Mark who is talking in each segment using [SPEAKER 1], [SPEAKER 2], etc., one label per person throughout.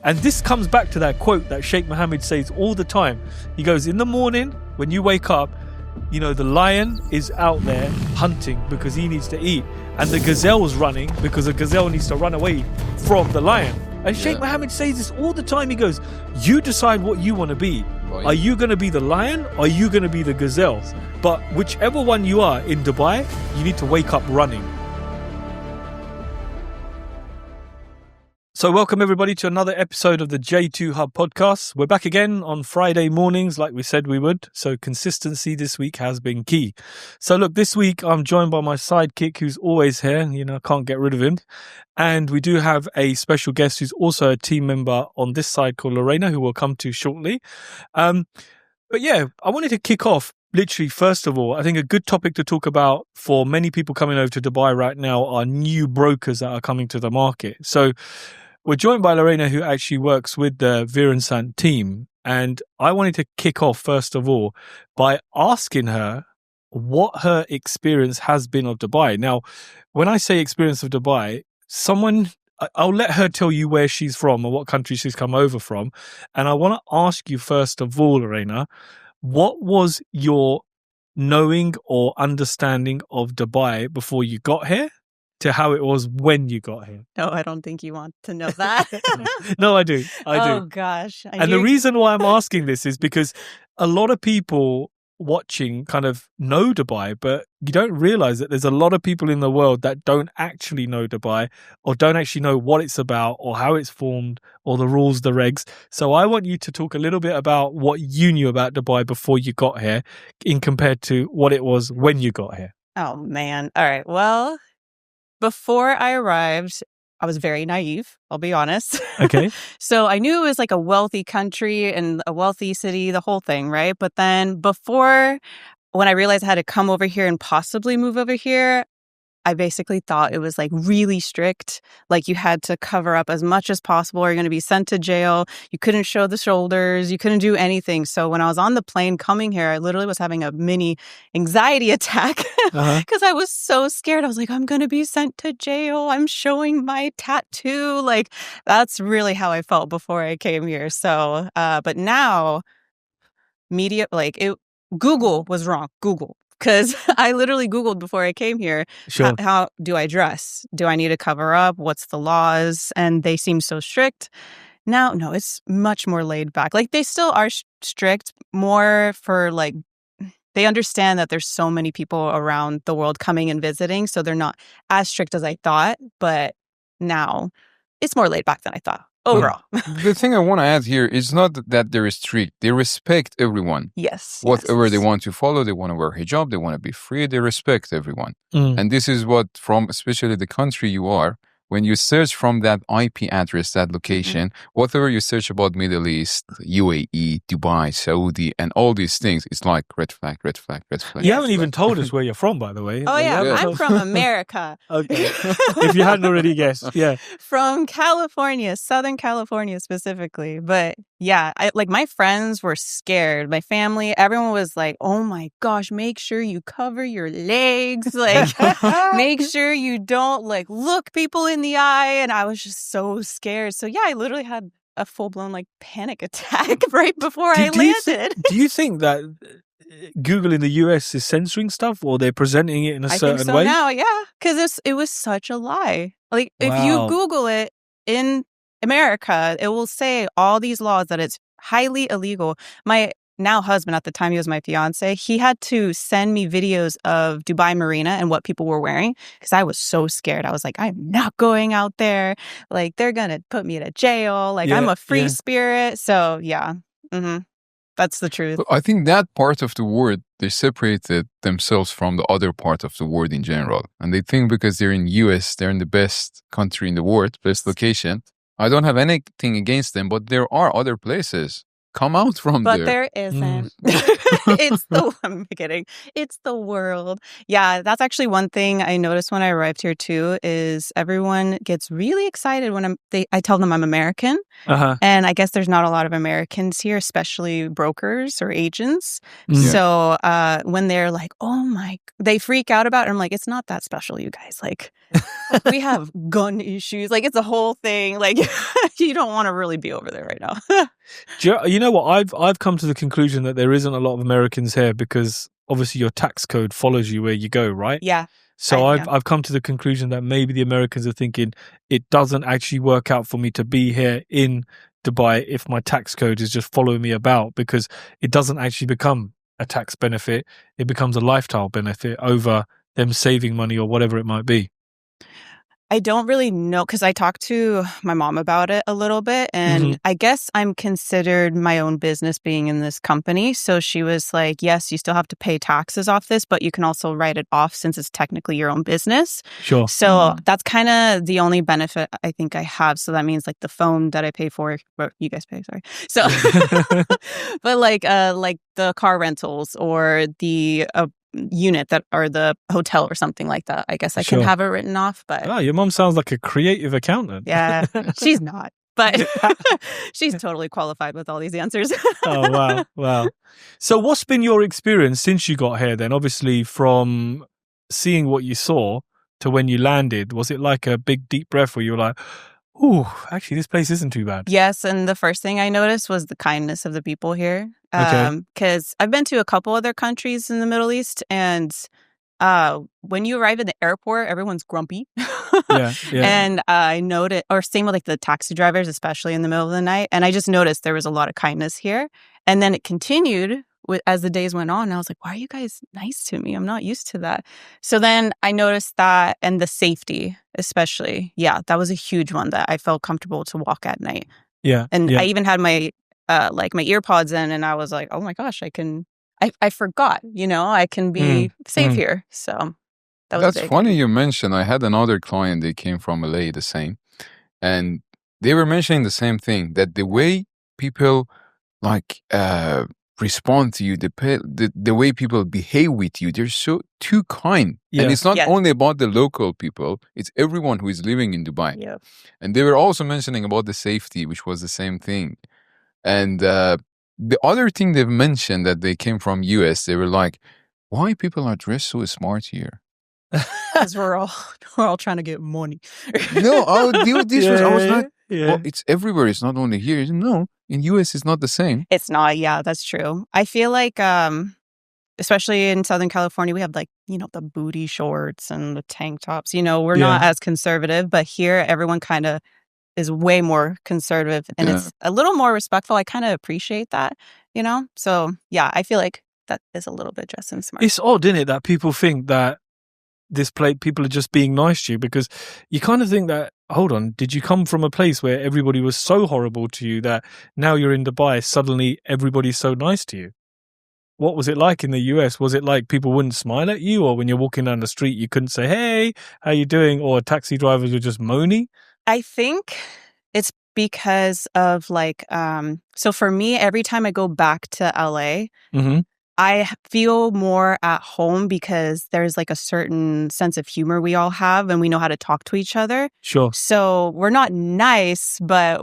[SPEAKER 1] And this comes back to that quote that Sheikh Mohammed says all the time. He goes, in the morning, when you wake up, the lion is out there hunting because he needs to eat. And the gazelle's running because a gazelle needs to run away from the lion. And Sheikh Mohammed says this all the time. He goes, you decide what you want to be. Right. Are you going to be the lion or are you going to be the gazelle? But whichever one you are in Dubai, you need to wake up running. So welcome everybody to another episode of the J2 Hub podcast. We're back again on Friday mornings like we said we would. So consistency this week has been key. So look, this week I'm joined by my sidekick who's always here. I can't get rid of him. And we do have a special guest who's also a team member on this side called Lena, who we'll come to shortly. But yeah, I wanted to kick off. Literally, first of all, I think a good topic to talk about for many people coming over to Dubai right now are new brokers that are coming to the market. So we're joined by Lena, who actually works with the Viransant team. And I wanted to kick off, first of all, by asking her what her experience has been of Dubai. Now, when I say experience of Dubai, I'll let her tell you where she's from or what country she's come over from. And I want to ask you, first of all, Lena, what was your knowing or understanding of Dubai before you got here to how it was when you got here?
[SPEAKER 2] No, I don't think you want to know that.
[SPEAKER 1] No, I do.
[SPEAKER 2] Oh, gosh.
[SPEAKER 1] And the reason why I'm asking this is because a lot of people watching kind of know Dubai, but you don't realize that there's a lot of people in the world that don't actually know Dubai or don't actually know what it's about or how it's formed or the rules, the regs. So I want you to talk a little bit about what you knew about Dubai before you got here in compared to what it was when you got here.
[SPEAKER 2] Oh, man. All right. Well, before I arrived, I was very naive, I'll be honest.
[SPEAKER 1] Okay.
[SPEAKER 2] So I knew it was like a wealthy country and a wealthy city, the whole thing, right? But then when I realized I had to come over here and possibly move over here, I basically thought it was like really strict. Like you had to cover up as much as possible or you're going to be sent to jail. You couldn't show the shoulders. You couldn't do anything. So when I was on the plane coming here, I literally was having a mini anxiety attack because I was so scared. I was like, I'm going to be sent to jail. I'm showing my tattoo. Like that's really how I felt before I came here. So, but now Google was wrong. Google. Because I literally Googled before I came here,
[SPEAKER 1] sure.
[SPEAKER 2] How do I dress? Do I need to cover up? What's the laws? And they seem so strict. Now, no, it's much more laid back. Like they still are strict, more for like, they understand that there's so many people around the world coming and visiting. So they're not as strict as I thought. But now it's more laid back than I thought. Overall.
[SPEAKER 3] The thing I want to add here is not that they're strict. They respect everyone.
[SPEAKER 2] Yes.
[SPEAKER 3] Whatever they want to follow, they want to wear hijab, they want to be free, they respect everyone. And this is what, from especially the country you are, when you search from that IP address, that location, whatever you search about Middle East, UAE, Dubai, Saudi, and all these things, it's like red flag, red flag, red flag.
[SPEAKER 1] You haven't even told us where you're from, by the way.
[SPEAKER 2] Oh, yeah. I'm from America.
[SPEAKER 1] Okay. If you hadn't already guessed, yeah.
[SPEAKER 2] From California, Southern California specifically. But yeah, my friends were scared. My family, everyone was like, oh my gosh, make sure you cover your legs. Like, make sure you don't look people in the eye. And I was just so scared. So yeah, I literally had a full-blown panic attack right before I landed.
[SPEAKER 1] Do you think that Google in the US is censoring stuff or they're presenting it in a certain way?
[SPEAKER 2] Now, yeah. Because it was such a lie. Like, if you Google it in America, it will say all these laws that it's highly illegal. My now husband, at the time he was my fiance, he had to send me videos of Dubai Marina and what people were wearing because I was so scared. I was like, I'm not going out there. Like, they're going to put me in a jail. Like, I'm a free spirit. So, yeah. That's the truth.
[SPEAKER 3] But I think that part of the world, they separated themselves from the other part of the world in general. And they think because they're in US, they're in the best country in the world, best location. I don't have anything against them, but there are other places come out from
[SPEAKER 2] But
[SPEAKER 3] there.
[SPEAKER 2] there isn't. I'm kidding. It's the world. Yeah, that's actually one thing I noticed when I arrived here too, is everyone gets really excited when I tell them I'm American. And I guess there's not a lot of Americans here, especially brokers or agents. So when they're like, they freak out about it. I'm like, it's not that special, you guys. Like, we have gun issues. Like, it's a whole thing. Like, you don't want to really be over there right now.
[SPEAKER 1] You know what? I've come to the conclusion that there isn't a lot of Americans here because obviously your tax code follows you where you go, right?
[SPEAKER 2] Yeah.
[SPEAKER 1] So I've come to the conclusion that maybe the Americans are thinking it doesn't actually work out for me to be here in Dubai if my tax code is just following me about, because it doesn't actually become a tax benefit. It becomes a lifestyle benefit over them saving money or whatever it might be.
[SPEAKER 2] I don't really know, because I talked to my mom about it a little bit, and I guess I'm considered my own business being in this company. So she was like, yes, you still have to pay taxes off this, but you can also write it off since it's technically your own business.
[SPEAKER 1] Sure.
[SPEAKER 2] So that's kind of the only benefit I think I have. So that means like the phone that I pay for, or you guys pay, sorry. So, but like the car rentals or the unit that, or the hotel or something like that, I guess I can have it written off. But
[SPEAKER 1] your mom sounds like a creative accountant.
[SPEAKER 2] Yeah, she's not, but she's totally qualified with all these answers.
[SPEAKER 1] Oh, wow. So what's been your experience since you got here then? Obviously from seeing what you saw to when you landed, was it like a big deep breath where you were like, ooh, actually this place isn't too bad?
[SPEAKER 2] Yes, and the first thing I noticed was the kindness of the people here. Because I've been to a couple other countries in the Middle East, and when you arrive in the airport, everyone's grumpy. Yeah. And I noticed, or same with like the taxi drivers, especially in the middle of the night. And I just noticed there was a lot of kindness here. And then it continued as the days went on. And I was like, why are you guys nice to me? I'm not used to that. So then I noticed that, and the safety, especially. Yeah, that was a huge one, that I felt comfortable to walk at night.
[SPEAKER 1] Yeah.
[SPEAKER 2] And I even had my my earpods in, and I was like, oh my gosh, I forgot, I can be safe here. So
[SPEAKER 3] that's funny you mentioned. I had another client, they came from LA, the same. And they were mentioning the same thing, that the way people like respond to you, the way people behave with you, they're so too kind. Yeah. And it's not only about the local people, it's everyone who is living in Dubai. Yeah. And they were also mentioning about the safety, which was the same thing. And the other thing they've mentioned, that they came from US, they were like, why people are dressed so smart here?
[SPEAKER 2] Because we're all trying to get money.
[SPEAKER 3] No, I was like, well, it's everywhere. It's not only here. No, in US it's not the same.
[SPEAKER 2] It's not. Yeah, that's true. I feel like, especially in Southern California, we have like, the booty shorts and the tank tops. We're not as conservative, but here everyone kind of is way more conservative, and it's a little more respectful. I kind of appreciate that, So yeah, I feel like that is a little bit dressed and smart.
[SPEAKER 1] It's odd, isn't it, that people think that people are just being nice to you, because you kind of think that, hold on, did you come from a place where everybody was so horrible to you that now you're in Dubai, suddenly everybody's so nice to you? What was it like in the US? Was it like people wouldn't smile at you, or when you're walking down the street, you couldn't say, hey, how you doing? Or taxi drivers were just moany?
[SPEAKER 2] I think it's because of like, so for me, every time I go back to LA, I feel more at home, because there's like a certain sense of humor we all have, and we know how to talk to each other.
[SPEAKER 1] Sure.
[SPEAKER 2] So we're not nice, but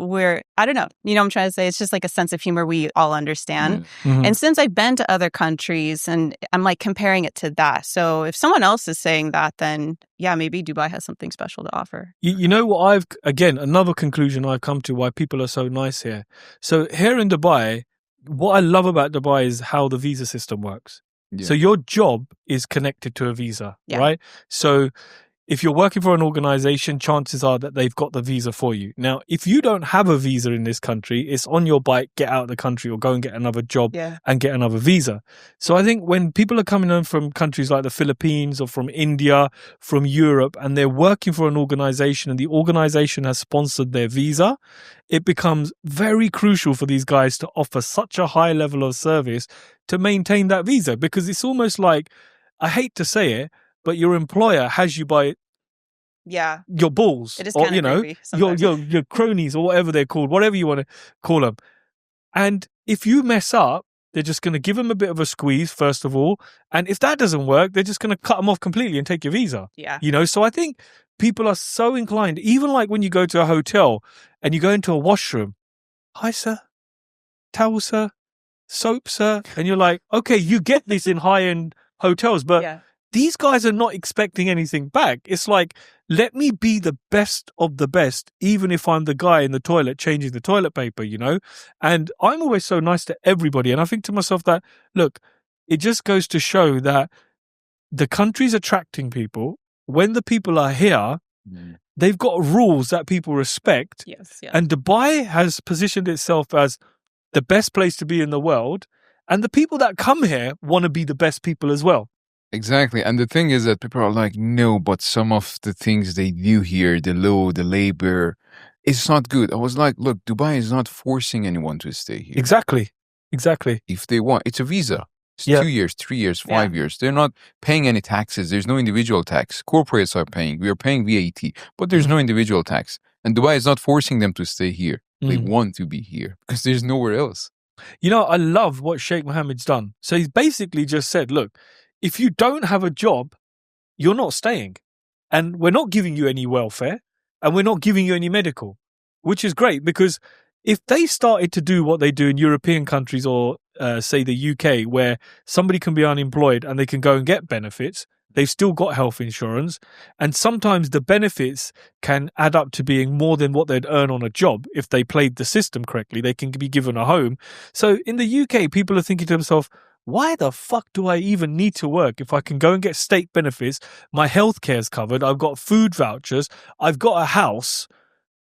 [SPEAKER 2] I don't know. You know what I'm trying to say? It's just like a sense of humor we all understand. And since I've been to other countries, and I'm like comparing it to that. So if someone else is saying that, then yeah, maybe Dubai has something special to offer.
[SPEAKER 1] You know what another conclusion I've come to why people are so nice here. So here in Dubai, what I love about Dubai is how the visa system works. Yeah. So your job is connected to a visa, right? So if you're working for an organization, chances are that they've got the visa for you. Now, if you don't have a visa in this country, it's on your bike, get out of the country or go and get another job and get another visa. So I think when people are coming in from countries like the Philippines or from India, from Europe, and they're working for an organization and the organization has sponsored their visa, it becomes very crucial for these guys to offer such a high level of service to maintain that visa, because it's almost like, I hate to say it, but your employer has you by your balls,
[SPEAKER 2] it is
[SPEAKER 1] or your cronies, or whatever they're called, whatever you want to call them. And if you mess up, they're just going to give them a bit of a squeeze, first of all. And if that doesn't work, they're just going to cut them off completely and take your visa.
[SPEAKER 2] Yeah.
[SPEAKER 1] You know, so I think people are so inclined, even like when you go to a hotel and you go into a washroom, hi, sir, towel, sir, soap, sir. And you're like, okay, you get this in high-end hotels, but these guys are not expecting anything back. It's like, let me be the best of the best, even if I'm the guy in the toilet changing the toilet paper, you know? And I'm always so nice to everybody. And I think to myself that, look, it just goes to show that the country's attracting people. When the people are here, they've got rules that people respect.
[SPEAKER 2] Yes.
[SPEAKER 1] And Dubai has positioned itself as the best place to be in the world. And the people that come here want to be the best people as well.
[SPEAKER 3] Exactly. And the thing is that people are like, no, but some of the things they do here, the law, the labor, it's not good. I was like, look, Dubai is not forcing anyone to stay here.
[SPEAKER 1] Exactly.
[SPEAKER 3] If they want, it's a visa. It's 2 years, 3 years, 5 years. They're not paying any taxes. There's no individual tax. Corporates are paying. We are paying VAT, but there's no individual tax. And Dubai is not forcing them to stay here. They want to be here because there's nowhere else.
[SPEAKER 1] You know, I love what Sheikh Mohammed's done. So he's basically just said, look, if you don't have a job, you're not staying. And we're not giving you any welfare and we're not giving you any medical, which is great because if they started to do what they do in European countries or say the UK, where somebody can be unemployed and they can go and get benefits, they've still got health insurance. And sometimes the benefits can add up to being more than what they'd earn on a job. If they played the system correctly, they can be given a home. So in the UK, people are thinking to themselves, why the fuck do I even need to work if I can go and get state benefits? My healthcare is covered. I've got food vouchers. I've got a house.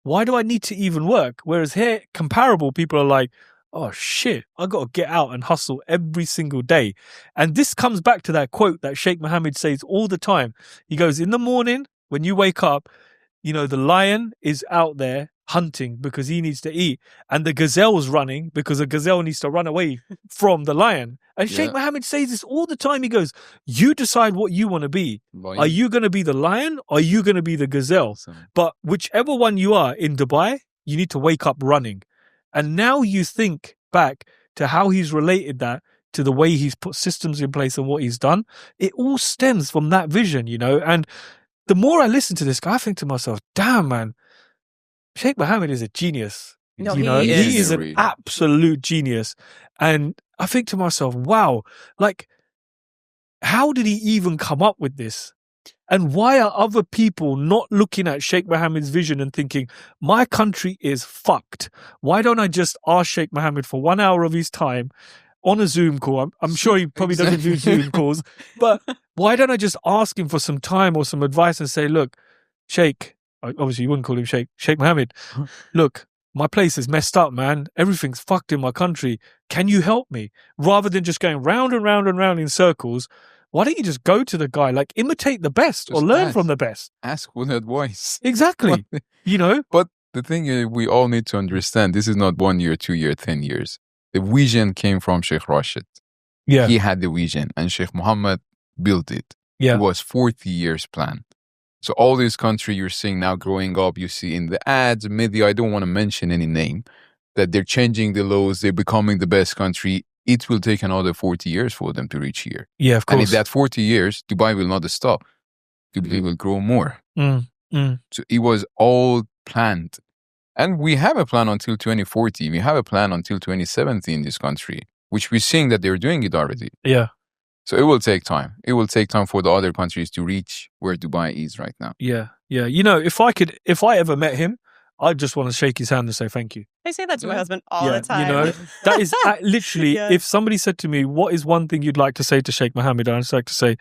[SPEAKER 1] Why do I need to even work? Whereas here, comparable people are like, oh shit, I got to get out and hustle every single day. And this comes back to that quote that Sheikh Mohammed says all the time. He goes, in the morning, when you wake up, you know, the lion is out there hunting because he needs to eat. And the gazelle's running because a gazelle needs to run away from the lion. And Sheikh Mohammed says this all the time. He goes, you decide what you want to be.
[SPEAKER 3] Lion.
[SPEAKER 1] Are you going to be the lion or are you going to be the gazelle? But whichever one you are in Dubai, you need to wake up running. And now you think back to how he's related that to the way he's put systems in place and what he's done. It all stems from that vision, you know. And the more I listen to this guy, I think to myself, damn, man, Sheikh Mohammed is a genius.
[SPEAKER 2] No,
[SPEAKER 1] you know,
[SPEAKER 2] he
[SPEAKER 1] he is an
[SPEAKER 3] really.
[SPEAKER 1] absolute genius. And I think to myself, wow, like, how did he even come up with this? And why are other people not looking at Sheikh Mohammed's vision and thinking, my country is fucked? Why don't I just ask Sheikh Mohammed for 1 hour of his time on a Zoom call? I'm sure he probably doesn't do Zoom calls, but why don't I just ask him for some time or some advice and say, look, Sheikh, obviously you wouldn't call him Sheikh Mohammed, look, my place is messed up, man. Everything's fucked in my country. Can you help me? Rather than just going round and round and round in circles, why don't you just go to the guy, like imitate the best
[SPEAKER 3] Just
[SPEAKER 1] or learn
[SPEAKER 3] ask.
[SPEAKER 1] from the best?
[SPEAKER 3] Ask for advice.
[SPEAKER 1] Exactly. You know?
[SPEAKER 3] But the thing is, we all need to understand this is not 1 year, 2 year, 10 years. The vision came from Sheikh Rashid.
[SPEAKER 1] Yeah.
[SPEAKER 3] He had the vision and Sheikh Mohammed built it.
[SPEAKER 1] Yeah.
[SPEAKER 3] It was 40 years plan. So all these countries you're seeing now growing up, you see in the ads, media, I don't want to mention any name, that they're changing the laws, they're becoming the best country. It will take another 40 years for them to reach here.
[SPEAKER 1] Yeah, of course.
[SPEAKER 3] And in that 40 years, Dubai will not stop. Dubai will grow more. So it was all planned. And we have a plan until 2040. We have a plan until 2070 in this country, which we're seeing that they're doing it already.
[SPEAKER 1] Yeah.
[SPEAKER 3] So it will take time. It will take time for the other countries to reach where Dubai is right now.
[SPEAKER 1] Yeah. Yeah. You know, if I ever met him, I just want to shake his hand and say thank you.
[SPEAKER 2] I say that to my husband all the time.
[SPEAKER 1] You know, that is literally, if somebody said to me, what is one thing you'd like to say to Sheikh Mohammed? I'd just like to say,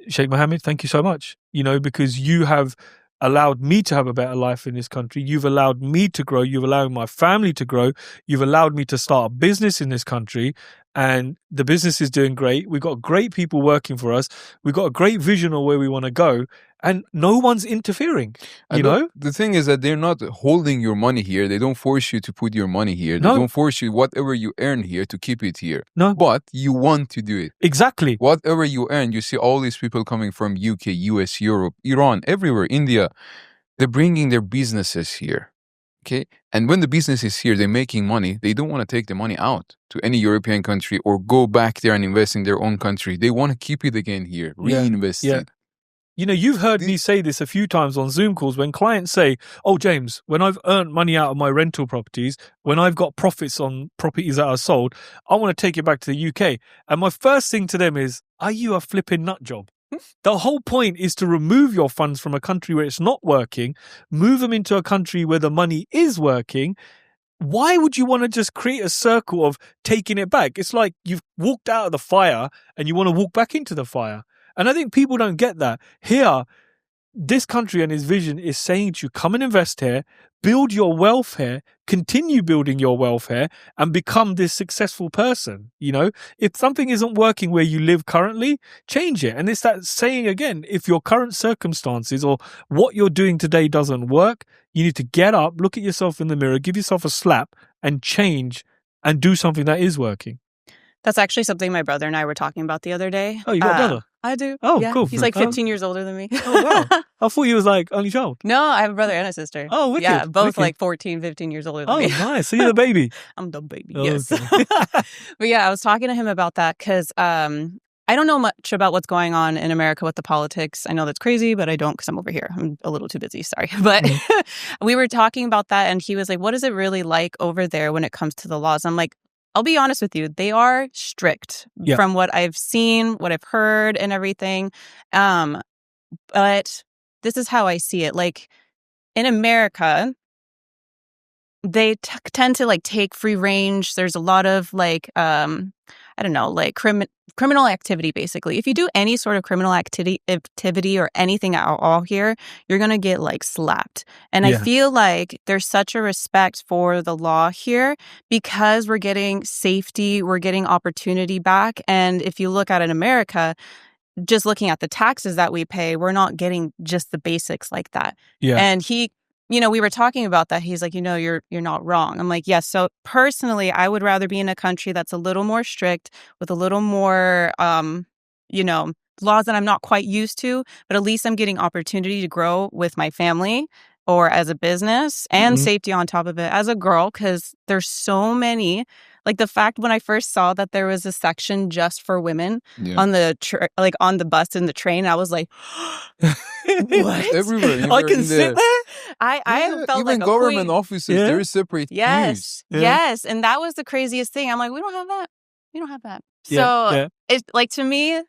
[SPEAKER 1] Sheikh Mohammed, thank you so much. You know, because you have allowed me to have a better life in this country. You've allowed me to grow. You've allowed my family to grow. You've allowed me to start a business in this country. And the business is doing great. We've got great people working for us. We've got a great vision of where we want to go. And no one's interfering, you know?
[SPEAKER 3] The thing is that they're not holding your money here. They don't force you to put your money here. They don't force you, whatever you earn here, to keep it here.
[SPEAKER 1] No.
[SPEAKER 3] But you want to do it.
[SPEAKER 1] Exactly.
[SPEAKER 3] Whatever you earn, you see all these people coming from UK, US, Europe, Iran, everywhere, India. They're bringing their businesses here. Okay. And when the business is here, they're making money. They don't want to take the money out to any European country or go back there and invest in their own country. They want to keep it again here, reinvest it.
[SPEAKER 1] You know, you've heard me say this a few times on Zoom calls when clients say, oh, James, when I've earned money out of my rental properties, when I've got profits on properties that are sold, I want to take it back to the UK. And my first thing to them is, are you a flipping nut job? The whole point is to remove your funds from a country where it's not working, move them into a country where the money is working. Why would you want to just create a circle of taking it back? It's like you've walked out of the fire and you want to walk back into the fire. And I think people don't get that. Here, this country and his vision is saying to you, come and invest here, build your wealth here, continue building your wealth here, and become this successful person. You know, if something isn't working where you live currently, change it. And it's that saying again, if your current circumstances or what you're doing today doesn't work, you need to get up, look at yourself in the mirror, give yourself a slap and change and do something that is working.
[SPEAKER 2] That's actually something my brother and I were talking about the other day.
[SPEAKER 1] Oh, you got a brother?
[SPEAKER 2] I do.
[SPEAKER 1] Oh,
[SPEAKER 2] yeah.
[SPEAKER 1] cool.
[SPEAKER 2] He's like 15 years older than me.
[SPEAKER 1] Oh, wow. I thought you was like only child.
[SPEAKER 2] No, I have a brother and a sister.
[SPEAKER 1] Oh, wicked.
[SPEAKER 2] Yeah, both
[SPEAKER 1] wicked.
[SPEAKER 2] like 14, 15 years older than me.
[SPEAKER 1] Oh, nice. So you're the baby.
[SPEAKER 2] I'm the baby,
[SPEAKER 1] Oh,
[SPEAKER 2] yes.
[SPEAKER 1] okay.
[SPEAKER 2] But yeah, I was talking to him about that because I don't know much about what's going on in America with the politics. I know that's crazy, but I don't because I'm over here. I'm a little too busy, sorry. But we were talking about that and he was like, what is it really like over there when it comes to the laws? I'm like, I'll be honest with you. They are strict from what I've seen, what I've heard and everything. But this is how I see it. Like in America, they tend to like take free range. There's a lot of like, I don't know, like criminal activity, basically. If you do any sort of criminal activity or anything at all here, you're going to get like slapped. And I feel like there's such a respect for the law here because we're getting safety, we're getting opportunity back. And if you look at it in America, just looking at the taxes that we pay, we're not getting just the basics like that.
[SPEAKER 1] Yeah.
[SPEAKER 2] And we were talking about that. He's like, you're not wrong. I'm like, yes. So personally, I would rather be in a country that's a little more strict with a little more, laws that I'm not quite used to, but at least I'm getting opportunity to grow with my family or as a business and safety on top of it as a girl, because there's so many. Like the fact when I first saw that there was a section just for women on the on the bus and the train, I was like, what?
[SPEAKER 3] Everywhere.
[SPEAKER 1] I can sit there?
[SPEAKER 2] I felt
[SPEAKER 3] even
[SPEAKER 2] like a
[SPEAKER 3] government
[SPEAKER 2] queen.
[SPEAKER 3] offices, there is separate queues.
[SPEAKER 2] Yes. And that was the craziest thing. I'm like, we don't have that. We don't have that.
[SPEAKER 1] Yeah,
[SPEAKER 2] So it's like, to me,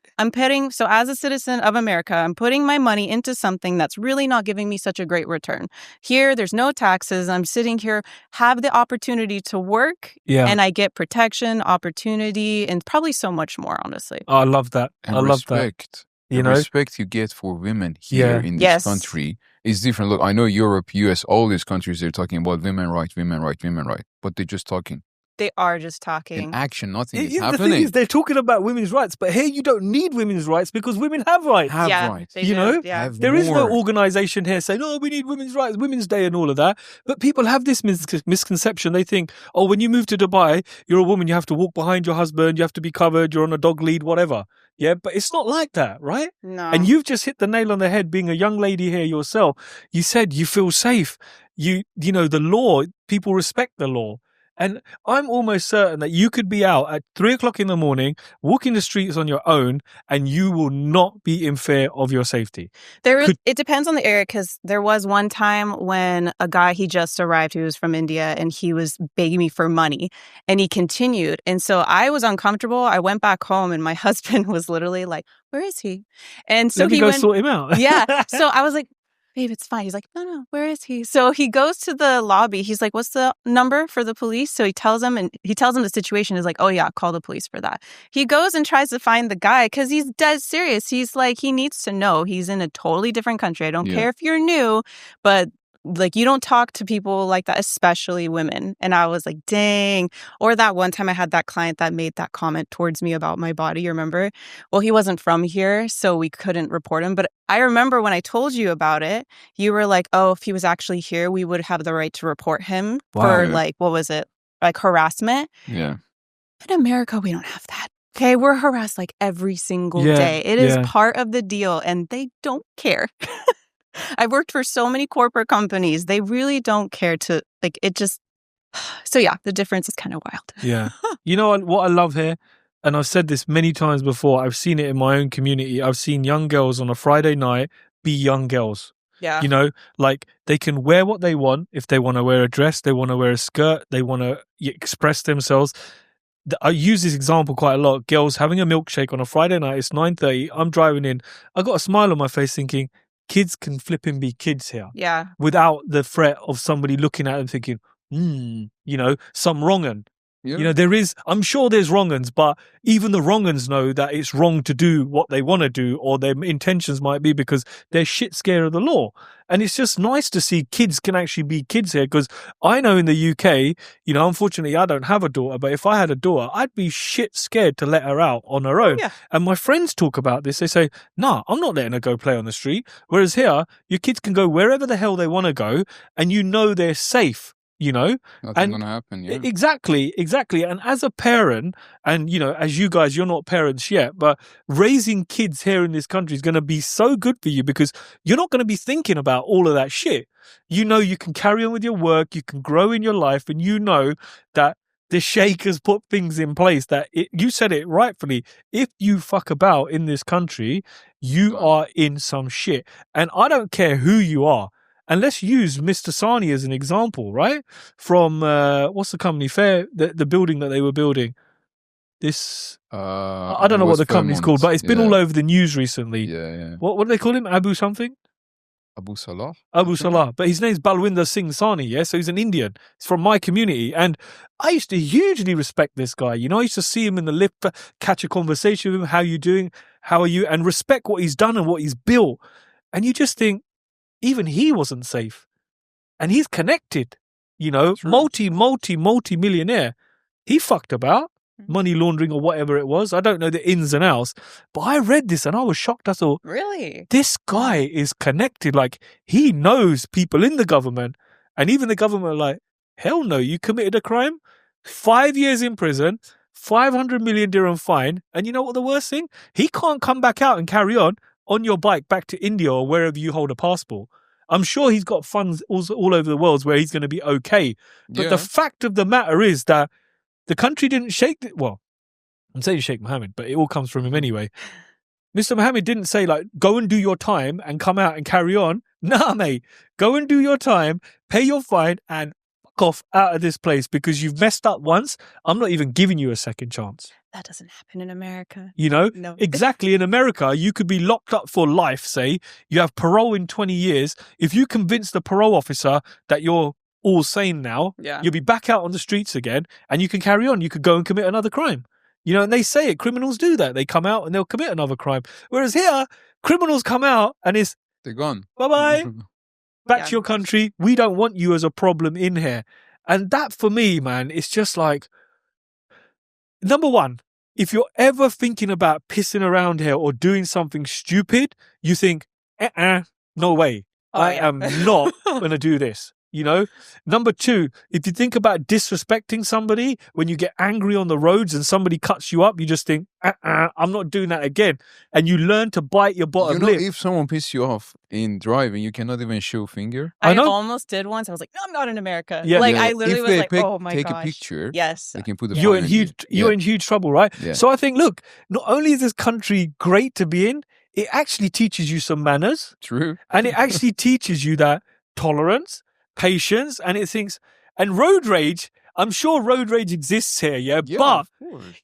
[SPEAKER 2] so as a citizen of America, I'm putting my money into something that's really not giving me such a great return. Here, there's no taxes. I'm sitting here, have the opportunity to work, and I get protection, opportunity, and probably so much more, honestly.
[SPEAKER 1] Oh, I love that.
[SPEAKER 3] And
[SPEAKER 1] I love
[SPEAKER 3] respect.
[SPEAKER 1] that.
[SPEAKER 3] The respect you get for women here in this country is different. Look, I know Europe, US, all these countries, they're talking about women rights, but they're just talking.
[SPEAKER 2] They are just talking.
[SPEAKER 3] In action, nothing is
[SPEAKER 1] The
[SPEAKER 3] happening.
[SPEAKER 1] thing is, they're talking about women's rights, but here you don't need women's rights because women have rights.
[SPEAKER 3] Rights.
[SPEAKER 2] You
[SPEAKER 1] know? There is no
[SPEAKER 3] more.
[SPEAKER 1] organization here saying, oh, we need women's rights, Women's Day and all of that. But people have this misconception. They think, oh, when you move to Dubai, you're a woman, you have to walk behind your husband, you have to be covered, you're on a dog lead, whatever. Yeah, but it's not like that, right?
[SPEAKER 2] No.
[SPEAKER 1] And you've just hit the nail on the head being a young lady here yourself. You said you feel safe. You know, the law, people respect the law. And I'm almost certain that you could be out at 3:00 in the morning, walking the streets on your own, and you will not be in fear of your safety.
[SPEAKER 2] It depends on the area, because there was one time when a guy, he just arrived, he was from India, and he was begging me for money, and he continued. And so I was uncomfortable. I went back home, and my husband was literally like, where is he? And so
[SPEAKER 1] he went, sort him out.
[SPEAKER 2] Yeah. So I was like, babe, it's fine. He's like, no, where is he? So he goes to the lobby. He's like, what's the number for the police? So he tells him the situation is like, oh yeah, call the police for that. He goes and tries to find the guy because he's dead serious. He's like, he needs to know he's in a totally different country. I don't care if you're new, but like, you don't talk to people like that, especially women. And I was like, dang. Or that one time I had that client that made that comment towards me about my body, you remember? Well, he wasn't from here, so we couldn't report him. But I remember when I told you about it, you were like, oh, if he was actually here, we would have the right to report him for like, what was it? Like harassment?
[SPEAKER 3] Yeah.
[SPEAKER 2] In America, we don't have that. Okay, we're harassed like every single day. It is part of the deal, and they don't care. I've worked for so many corporate companies. They really don't care to, like, it just... So yeah, the difference is kind of wild.
[SPEAKER 1] Yeah. You know what I love here? And I've said this many times before. I've seen it in my own community. I've seen young girls on a Friday night be young girls.
[SPEAKER 2] Yeah.
[SPEAKER 1] You know, like they can wear what they want. If they want to wear a dress, they want to wear a skirt, they want to express themselves. I use this example quite a lot. Girls having a milkshake on a Friday night. It's 9:30. I'm driving in. I got a smile on my face thinking, kids can flipping be kids here.
[SPEAKER 2] Yeah.
[SPEAKER 1] Without the threat of somebody looking at them thinking, you know, some wrong un.
[SPEAKER 3] Yeah.
[SPEAKER 1] You know, I'm sure there's wrong uns, but even the wrong uns know that it's wrong to do what they want to do, or their intentions might be because they're shit scared of the law. And it's just nice to see kids can actually be kids here, because I know in the UK, you know, unfortunately I don't have a daughter, but if I had a daughter, I'd be shit scared to let her out on her own.
[SPEAKER 2] Yeah.
[SPEAKER 1] And my friends talk about this. They say, nah, I'm not letting her go play on the street. Whereas here, your kids can go wherever the hell they want to go, and you know they're safe. You know,
[SPEAKER 3] nothing gonna happen. Yeah,
[SPEAKER 1] exactly. And as a parent, and you know, as you guys, you're not parents yet, but raising kids here in this country is going to be so good for you, because you're not going to be thinking about all of that shit. You know, you can carry on with your work, you can grow in your life, and you know that the sheikh has put things in place that you said it rightfully. If you fuck about in this country, you are in some shit, and I don't care who you are. And let's use Mr. Sani as an example, right? From, what's the company? The building that they were building. This, I don't know what the company's called, but it's been all over the news recently.
[SPEAKER 3] Yeah.
[SPEAKER 1] What do they call him? Abu something?
[SPEAKER 3] Abu Salah.
[SPEAKER 1] Abu Salah. But his name's Balwinder Singh Sani, yeah? So he's an Indian. He's from my community. And I used to hugely respect this guy. You know, I used to see him in the lift, catch a conversation with him. How you doing? How are you? And respect what he's done and what he's built. And you just think, even he wasn't safe, and he's connected, you know, multi-millionaire. He fucked about money laundering or whatever it was. I don't know the ins and outs, but I read this and I was shocked. I thought,
[SPEAKER 2] really,
[SPEAKER 1] this guy is connected. Like, he knows people in the government, and even the government are like, hell no, you committed a crime, 5 years in prison, 500 million dirham fine. And you know what the worst thing? He can't come back out and carry on your bike back to India or wherever you hold a passport. I'm sure he's got funds all over the world where he's going to be okay. But the fact of the matter is that the country didn't shake it. Well, I'm saying Sheikh Mohammed, but it all comes from him anyway. Mr. Mohammed didn't say, like, go and do your time and come out and carry on. Nah, mate. Go and do your time, pay your fine, and fuck off out of this place, because you've messed up once. I'm not even giving you a second chance.
[SPEAKER 2] That doesn't happen in America.
[SPEAKER 1] You know?
[SPEAKER 2] No.
[SPEAKER 1] Exactly. In America, you could be locked up for life, say. You have parole in 20 years. If you convince the parole officer that you're all sane now, you'll be back out on the streets again, and you can carry on. You could go and commit another crime. You know, and they say it. Criminals do that. They come out and they'll commit another crime. Whereas here, criminals come out and they're
[SPEAKER 3] gone.
[SPEAKER 1] Bye-bye. Back to your country. We don't want you as a problem in here. And that, for me, man, it's just like, number one, if you're ever thinking about pissing around here or doing something stupid, you think, no way. I am not going to do this. You know? Number two, if you think about disrespecting somebody, when you get angry on the roads and somebody cuts you up, you just think, I'm not doing that again. And you learn to bite your bottom lip.
[SPEAKER 3] If someone pisses you off in driving, you cannot even show finger.
[SPEAKER 2] I almost did once. I was like, no, I'm not in America. Yeah. Like, I literally was like, oh my gosh.
[SPEAKER 3] Take a picture.
[SPEAKER 2] Yes.
[SPEAKER 3] They can put the
[SPEAKER 1] You're in huge trouble, right?
[SPEAKER 3] Yeah.
[SPEAKER 1] So I think, look, not only is this country great to be in, it actually teaches you some manners.
[SPEAKER 3] True.
[SPEAKER 1] And it actually teaches you that tolerance, patience, and it thinks, and road rage. I'm sure road rage exists here, yeah, but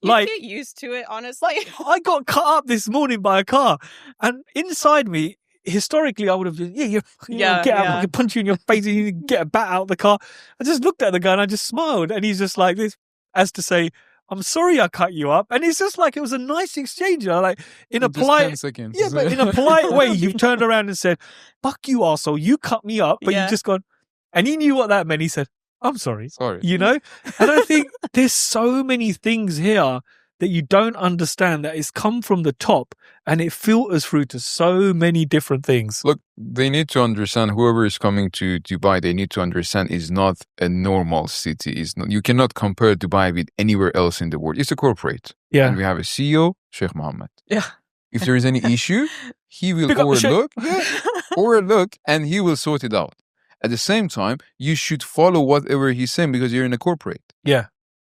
[SPEAKER 2] like, you get used to it, honestly.
[SPEAKER 1] I got cut up this morning by a car, and inside me, historically, I would have just, get out, I can punch you in your face, and you get a bat out of the car. I just looked at the guy and I just smiled, and he's just like this, as to say, I'm sorry I cut you up. And it's just like, it was a nice exchange. Like, in a polite,
[SPEAKER 3] 10 seconds.
[SPEAKER 1] Yeah, but in a polite way, you've turned around and said, fuck you, arsehole, you cut me up, but you've just gone, and he knew what that meant. He said, I'm sorry. You know? And I think there's so many things here that you don't understand, that it's come from the top and it filters through to so many different things.
[SPEAKER 3] Look, they need to understand, whoever is coming to Dubai, they need to understand it's not a normal city. It's not, you cannot compare Dubai with anywhere else in the world. It's a corporate.
[SPEAKER 1] Yeah.
[SPEAKER 3] And we have a CEO, Sheikh Mohammed.
[SPEAKER 2] Yeah.
[SPEAKER 3] If there is any issue, he will overlook, and he will sort it out. At the same time, you should follow whatever he's saying because you're in a corporate.
[SPEAKER 1] Yeah.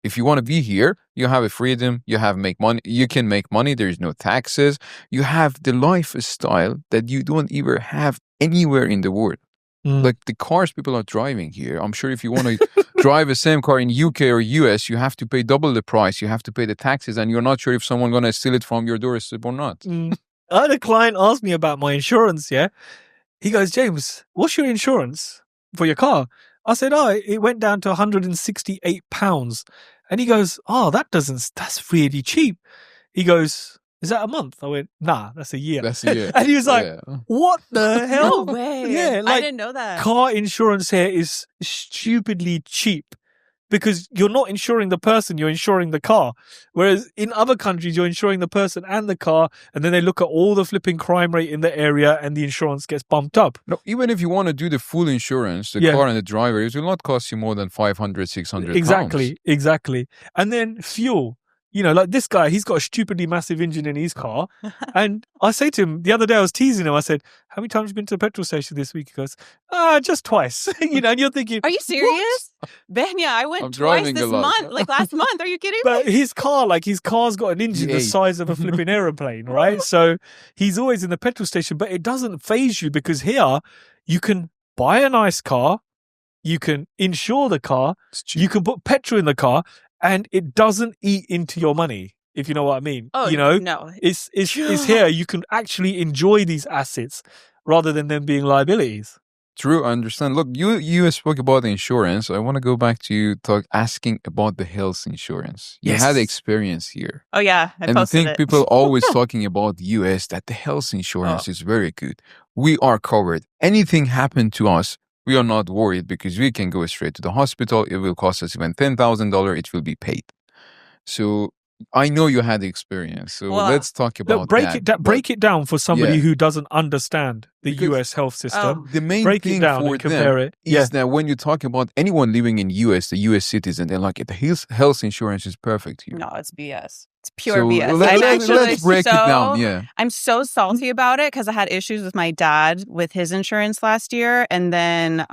[SPEAKER 3] If you want to be here, you have a freedom, you have make money, you can make money, there is no taxes, you have the lifestyle that you don't even have anywhere in the world. Like the cars people are driving here, I'm sure if you want to drive the same car in UK or US, you have to pay double the price, you have to pay the taxes, and you're not sure if someone's going to steal it from your doorstep or not.
[SPEAKER 1] I had a client ask me about my insurance, yeah? He goes, James, what's your insurance for your car? I said, it went down to £168. And he goes, that's really cheap. He goes, is that a month? I went, nah, that's a year.
[SPEAKER 3] That's a year.
[SPEAKER 1] And he was like, what the hell?
[SPEAKER 2] No way.
[SPEAKER 1] Yeah,
[SPEAKER 2] I didn't know that.
[SPEAKER 1] Car insurance here is stupidly cheap because you're not insuring the person, you're insuring the car. Whereas in other countries, you're insuring the person and the car, and then they look at all the flipping crime rate in the area and the insurance gets bumped up.
[SPEAKER 3] No, even if you want to do the full insurance, the car and the driver, it will not cost you more than 500, 600 pounds.
[SPEAKER 1] Exactly. And then fuel. You know, like this guy, he's got a stupidly massive engine in his car. And I say to him, the other day I was teasing him, I said, how many times have you been to the petrol station this week? He goes, just twice. And you're thinking,
[SPEAKER 2] are you serious? Ben, I went twice this month, like last month. Are you kidding me?
[SPEAKER 1] But his car's got an engine the size of a flipping aeroplane, right? So he's always in the petrol station, but it doesn't faze you because here you can buy a nice car, you can insure the car, you can put petrol in the car, and it doesn't eat into your money, if you know what I mean.
[SPEAKER 2] Oh, no.
[SPEAKER 1] It's here. You can actually enjoy these assets rather than them being liabilities.
[SPEAKER 3] True, I understand. Look, you spoke about the insurance. I want to go back to you asking about the health insurance. You had experience here.
[SPEAKER 2] Oh, yeah.
[SPEAKER 3] I think people always talking about the US that the health insurance is very good. We are covered. Anything happened to us, we are not worried because we can go straight to the hospital. It will cost us even $10,000. It will be paid. So I know you had the experience. So let's talk about that.
[SPEAKER 1] Break it down for somebody who doesn't understand the US health system.
[SPEAKER 3] The main thing for them is that when you talk about anyone living in US, the US citizen, they're like, the health insurance is perfect here.
[SPEAKER 2] No, it's BS. It's pure BS.
[SPEAKER 3] Let's break it down. Yeah.
[SPEAKER 2] I'm so salty about it because I had issues with my dad with his insurance last year and then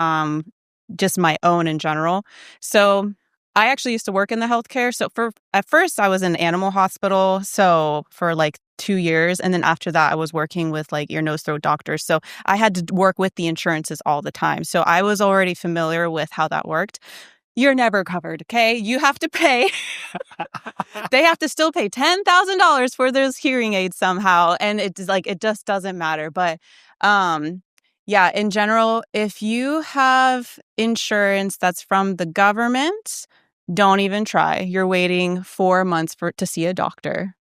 [SPEAKER 2] just my own in general. So I actually used to work in the healthcare. So at first I was in animal hospital. So for like 2 years. And then after that, I was working with like ear, nose, throat doctors. So I had to work with the insurances all the time. So I was already familiar with how that worked. You're never covered, okay? You have to pay. They have to still pay $10,000 for those hearing aids somehow. And it's like, it just doesn't matter. But in general, if you have insurance that's from the government, don't even try. You're waiting 4 months to see a doctor.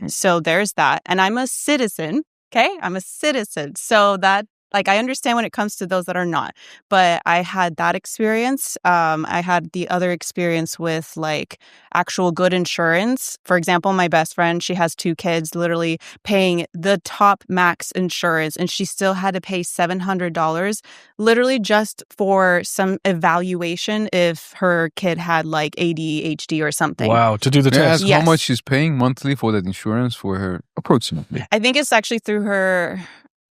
[SPEAKER 2] So there's that. And I'm a citizen, okay? I'm a citizen. So that, I understand when it comes to those that are not. But I had that experience. I had the other experience with, actual good insurance. For example, my best friend, she has 2 kids, literally paying the top max insurance. And she still had to pay $700, literally just for some evaluation if her kid had, ADHD or something.
[SPEAKER 1] Wow, to do the test.
[SPEAKER 3] How much she's paying monthly for that insurance for her, approximately?
[SPEAKER 2] I think it's actually through her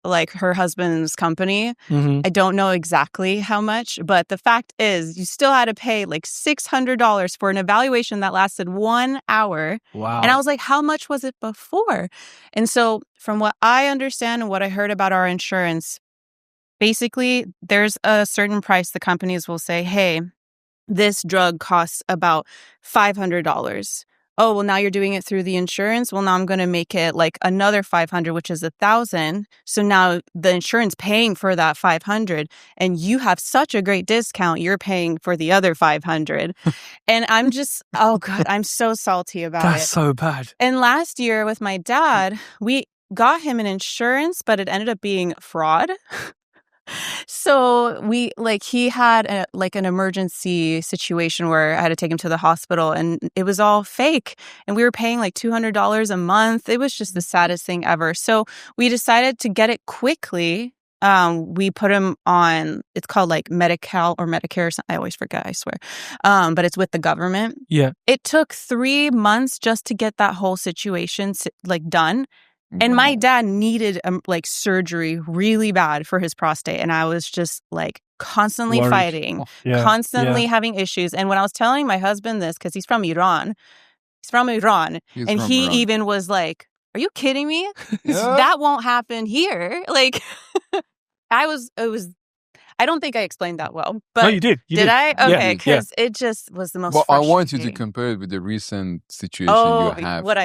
[SPEAKER 2] husband's company.
[SPEAKER 1] Mm-hmm.
[SPEAKER 2] I don't know exactly how much, but the fact is you still had to pay $600 for an evaluation that lasted 1 hour.
[SPEAKER 1] Wow.
[SPEAKER 2] And I was like, how much was it before? And so from what I understand and what I heard about our insurance, basically there's a certain price the companies will say, hey, this drug costs about $500. Oh, well, now you're doing it through the insurance. Well, now I'm going to make it another $500, which is $1,000. So now the insurance paying for that $500, and you have such a great discount. You're paying for the other $500, and I'm just, oh God, I'm so salty about it.
[SPEAKER 1] That's so bad.
[SPEAKER 2] And last year with my dad, we got him an insurance, but it ended up being fraud. So he had an emergency situation where I had to take him to the hospital and it was all fake. And we were paying $200 a month. It was just the saddest thing ever. So we decided to get it quickly. We put him on, it's called Medi-Cal or Medicare or something. I always forget, I swear. But it's with the government.
[SPEAKER 1] Yeah.
[SPEAKER 2] It took 3 months just to get that whole situation done. And my dad needed like surgery really bad for his prostate. And I was just like constantly
[SPEAKER 1] Worried.
[SPEAKER 2] fighting, constantly having issues. And when I was telling my husband this, because he's from Iran, and he even was like, are you kidding me? That won't happen here. Like, I don't think I explained that well. But
[SPEAKER 1] no, you did.
[SPEAKER 2] Did I? Okay, because it just was the most frustrating.
[SPEAKER 3] I want you to compare it with the recent situation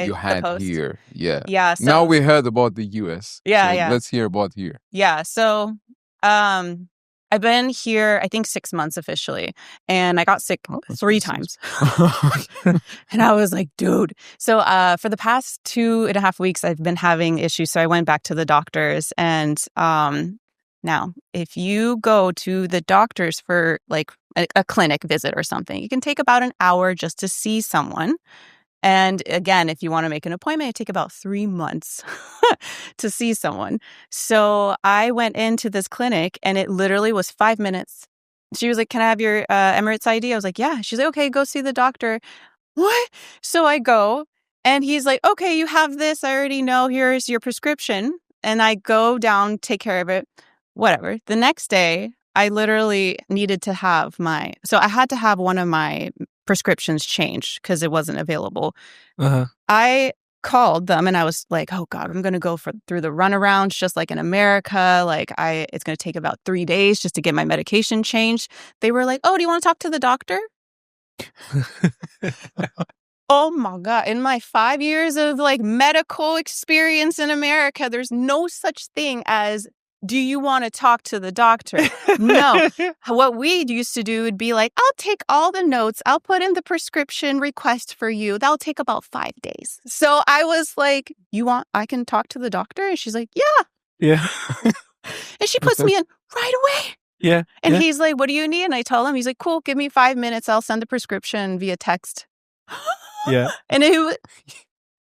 [SPEAKER 3] you had here. Yeah.
[SPEAKER 2] Yeah. So,
[SPEAKER 3] now we heard about the US.
[SPEAKER 2] Yeah.
[SPEAKER 3] Let's hear about here.
[SPEAKER 2] Yeah. So I've been here, I think 6 months officially. And I got sick 3 times. And I was like, dude. So for the past 2.5 weeks, I've been having issues. So I went back to the doctors. And now, if you go to the doctors for like a clinic visit or something, you can take about an hour just to see someone. And again, if you want to make an appointment, it take about 3 months to see someone. So I went into this clinic and it literally was 5 minutes. She was like, can I have your Emirates ID? I was like, yeah. She's like, okay, go see the doctor. What? So I go and he's like, okay, you have this. I already know. Here's your prescription. And I go down, take care of it. Whatever. The next day, I literally needed to have so I had to have one of my prescriptions changed because it wasn't available. I called them and I was like, oh God, I'm going to go through the runarounds just like in America. Like it's going to take about 3 days just to get my medication changed. They were like, oh, do you want to talk to the doctor? Oh my God. In my 5 years of like medical experience in America, there's no such thing as, do you want to talk to the doctor? No. What we used to do would be like, I'll take all the notes. I'll put in the prescription request for you. That'll take about 5 days. So I was like, I can talk to the doctor? And she's like, yeah.
[SPEAKER 1] Yeah.
[SPEAKER 2] And she puts me in right away.
[SPEAKER 1] Yeah.
[SPEAKER 2] And he's like, what do you need? And I tell him, he's like, cool, give me 5 minutes. I'll send the prescription via text.
[SPEAKER 1] Yeah.
[SPEAKER 2] And he did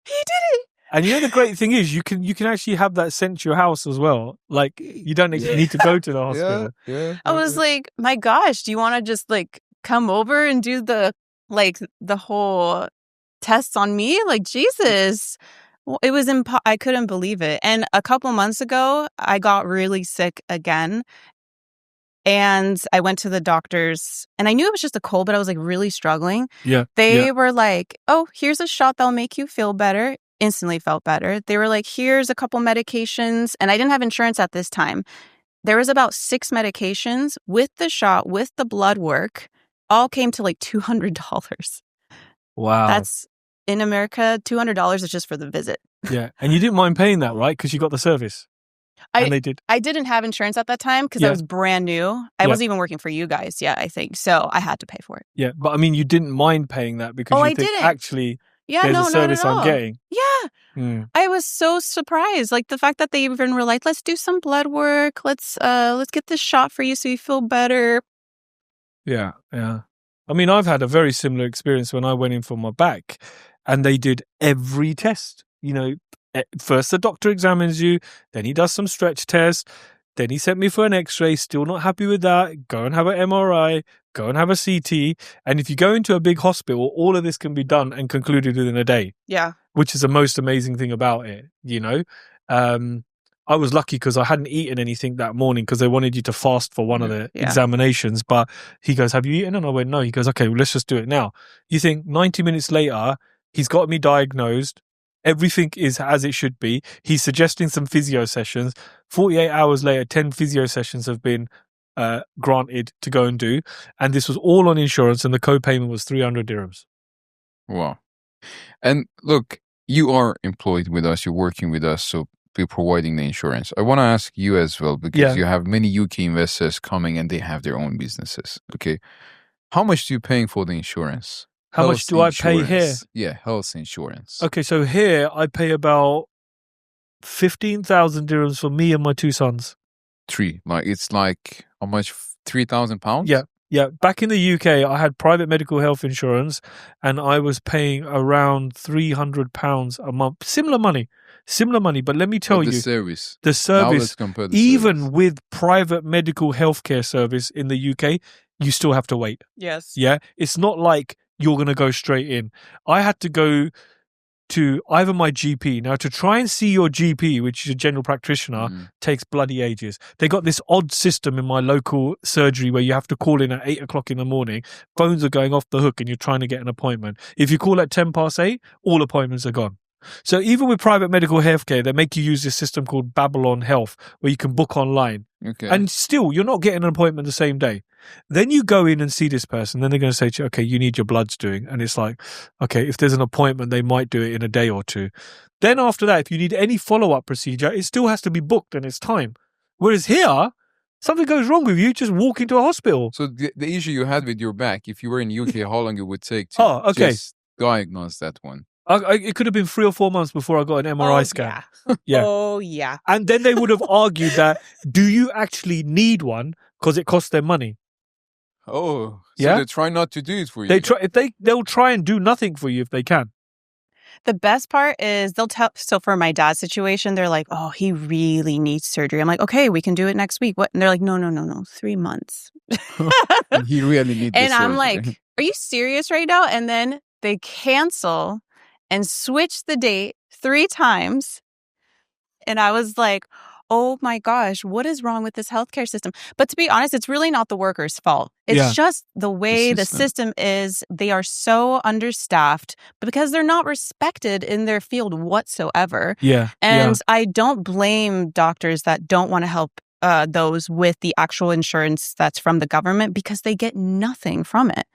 [SPEAKER 2] it.
[SPEAKER 1] And you know the great thing is you can actually have that sent to your house as well. Like you don't need to go to the hospital.
[SPEAKER 3] Yeah.
[SPEAKER 2] I was like, my gosh, do you want to just like come over and do the whole tests on me? Like Jesus. It was I couldn't believe it. And a couple months ago, I got really sick again. And I went to the doctors and I knew it was just a cold, but I was like really struggling.
[SPEAKER 1] Yeah.
[SPEAKER 2] They were like, oh, here's a shot that'll make you feel better. Instantly felt better. They were like, here's a couple medications. And I didn't have insurance at this time. There was about 6 medications with the shot, with the blood work, all came to like $200.
[SPEAKER 1] Wow.
[SPEAKER 2] That's in America, $200 is just for the visit.
[SPEAKER 1] Yeah. And you didn't mind paying that, right? Because you got the service. And they did.
[SPEAKER 2] I didn't have insurance at that time because I was brand new. I wasn't even working for you guys yet, I think. So I had to pay for it.
[SPEAKER 1] Yeah. But I mean, you didn't mind paying that because you think actually...
[SPEAKER 2] Yeah,
[SPEAKER 1] there's a service I'm getting.
[SPEAKER 2] Yeah. I was so surprised. Like the fact that they even were like, let's do some blood work. Let's get this shot for you so you feel better.
[SPEAKER 1] Yeah. I mean, I've had a very similar experience when I went in for my back and they did every test. You know, first the doctor examines you, then he does some stretch tests. Then he sent me for an x-ray, still not happy with that. Go and have an MRI, go and have a CT. And if you go into a big hospital, all of this can be done and concluded within a day.
[SPEAKER 2] Yeah.
[SPEAKER 1] Which is the most amazing thing about it, you know. I was lucky because I hadn't eaten anything that morning because they wanted you to fast for one of the examinations. But he goes, have you eaten? And I went, no. He goes, okay, well, let's just do it now. You think 90 minutes later, he's got me diagnosed. Everything is as it should be. He's suggesting some physio sessions. 48 hours later, 10 physio sessions have been granted to go and do. And this was all on insurance and the co-payment was 300 dirhams.
[SPEAKER 3] Wow. And look, you are employed with us. You're working with us. So we're providing the insurance. I want to ask you as well, because you have many UK investors coming and they have their own businesses. Okay. How much do you paying for the insurance?
[SPEAKER 1] How much do I pay here?
[SPEAKER 3] Yeah, health insurance.
[SPEAKER 1] Okay, so here I pay about 15,000 dirhams for me and my 2 sons.
[SPEAKER 3] 3. It's like how much? £3,000?
[SPEAKER 1] Yeah. Back in the UK, I had private medical health insurance and I was paying around £300 a month. Similar money. But let me tell you, the service, even with private medical healthcare service in the UK, you still have to wait.
[SPEAKER 2] Yes.
[SPEAKER 1] Yeah. It's not like you're going to go straight in. I had to go to either my GP. Now, to try and see your GP, which is a general practitioner, takes bloody ages. They got this odd system in my local surgery where you have to call in at 8 o'clock in the morning. Phones are going off the hook and you're trying to get an appointment. If you call at 10 past 8, all appointments are gone. So even with private medical healthcare, they make you use this system called Babylon Health, where you can book online.
[SPEAKER 3] Okay.
[SPEAKER 1] And still, you're not getting an appointment the same day. Then you go in and see this person. Then they're going to say to you, okay, you need your bloods doing. And it's like, okay, if there's an appointment, they might do it in a day or two. Then after that, if you need any follow-up procedure, it still has to be booked and it's time. Whereas here, something goes wrong with you, just walk into a hospital.
[SPEAKER 3] So the issue you had with your back, if you were in UK, how long it would take to just diagnose that one?
[SPEAKER 1] It could have been 3 or 4 months before I got an MRI scan.
[SPEAKER 2] Yeah. Oh, yeah.
[SPEAKER 1] And then they would have argued that, do you actually need one? Because it costs them money.
[SPEAKER 3] Oh, so they try not to do it for you.
[SPEAKER 1] They'll try and do nothing for you if they can.
[SPEAKER 2] The best part is they'll tell. So for my dad's situation, they're like, oh, he really needs surgery. I'm like, okay, we can do it next week. What? And they're like, no, 3 months.
[SPEAKER 3] And he really needs
[SPEAKER 2] And I'm
[SPEAKER 3] surgery.
[SPEAKER 2] like, are you serious right now? And then they cancel and switch the date 3 times. And I was like, oh my gosh, what is wrong with this healthcare system? But to be honest, it's really not the workers' fault. It's just the way the system is. They are so understaffed because they're not respected in their field whatsoever. And I don't blame doctors that don't want to help those with the actual insurance that's from the government because they get nothing from it.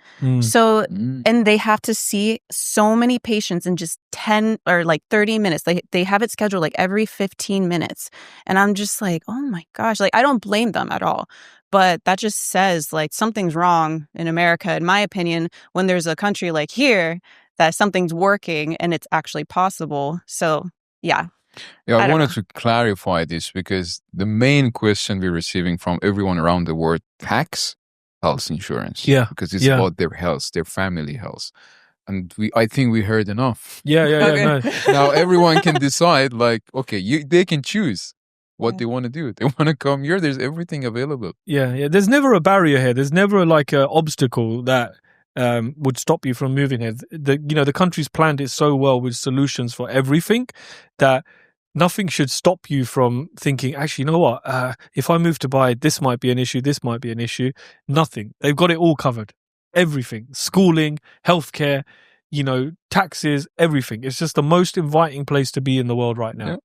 [SPEAKER 2] So, and they have to see so many patients in just 10 or like 30 minutes. They have it scheduled like every 15 minutes. And I'm just like, oh my gosh, like I don't blame them at all. But that just says like something's wrong in America, in my opinion, when there's a country like here that something's working and it's actually possible. So, yeah.
[SPEAKER 3] Yeah, I wanted to clarify this because the main question we're receiving from everyone around the world, tax, health insurance. Because it's about their health, their family health. And I think we heard enough.
[SPEAKER 1] No.
[SPEAKER 3] Now everyone can decide like, okay, they can choose what they want to do. They want to come here. There's everything available.
[SPEAKER 1] Yeah. There's never a barrier here. There's never like an obstacle that would stop you from moving here. The country's planned it so well with solutions for everything that nothing should stop you from thinking, actually, you know what? If I move to Dubai, this might be an issue. This might be an issue. Nothing. They've got it all covered. Everything. Schooling, healthcare, taxes, everything. It's just the most inviting place to be in the world right now.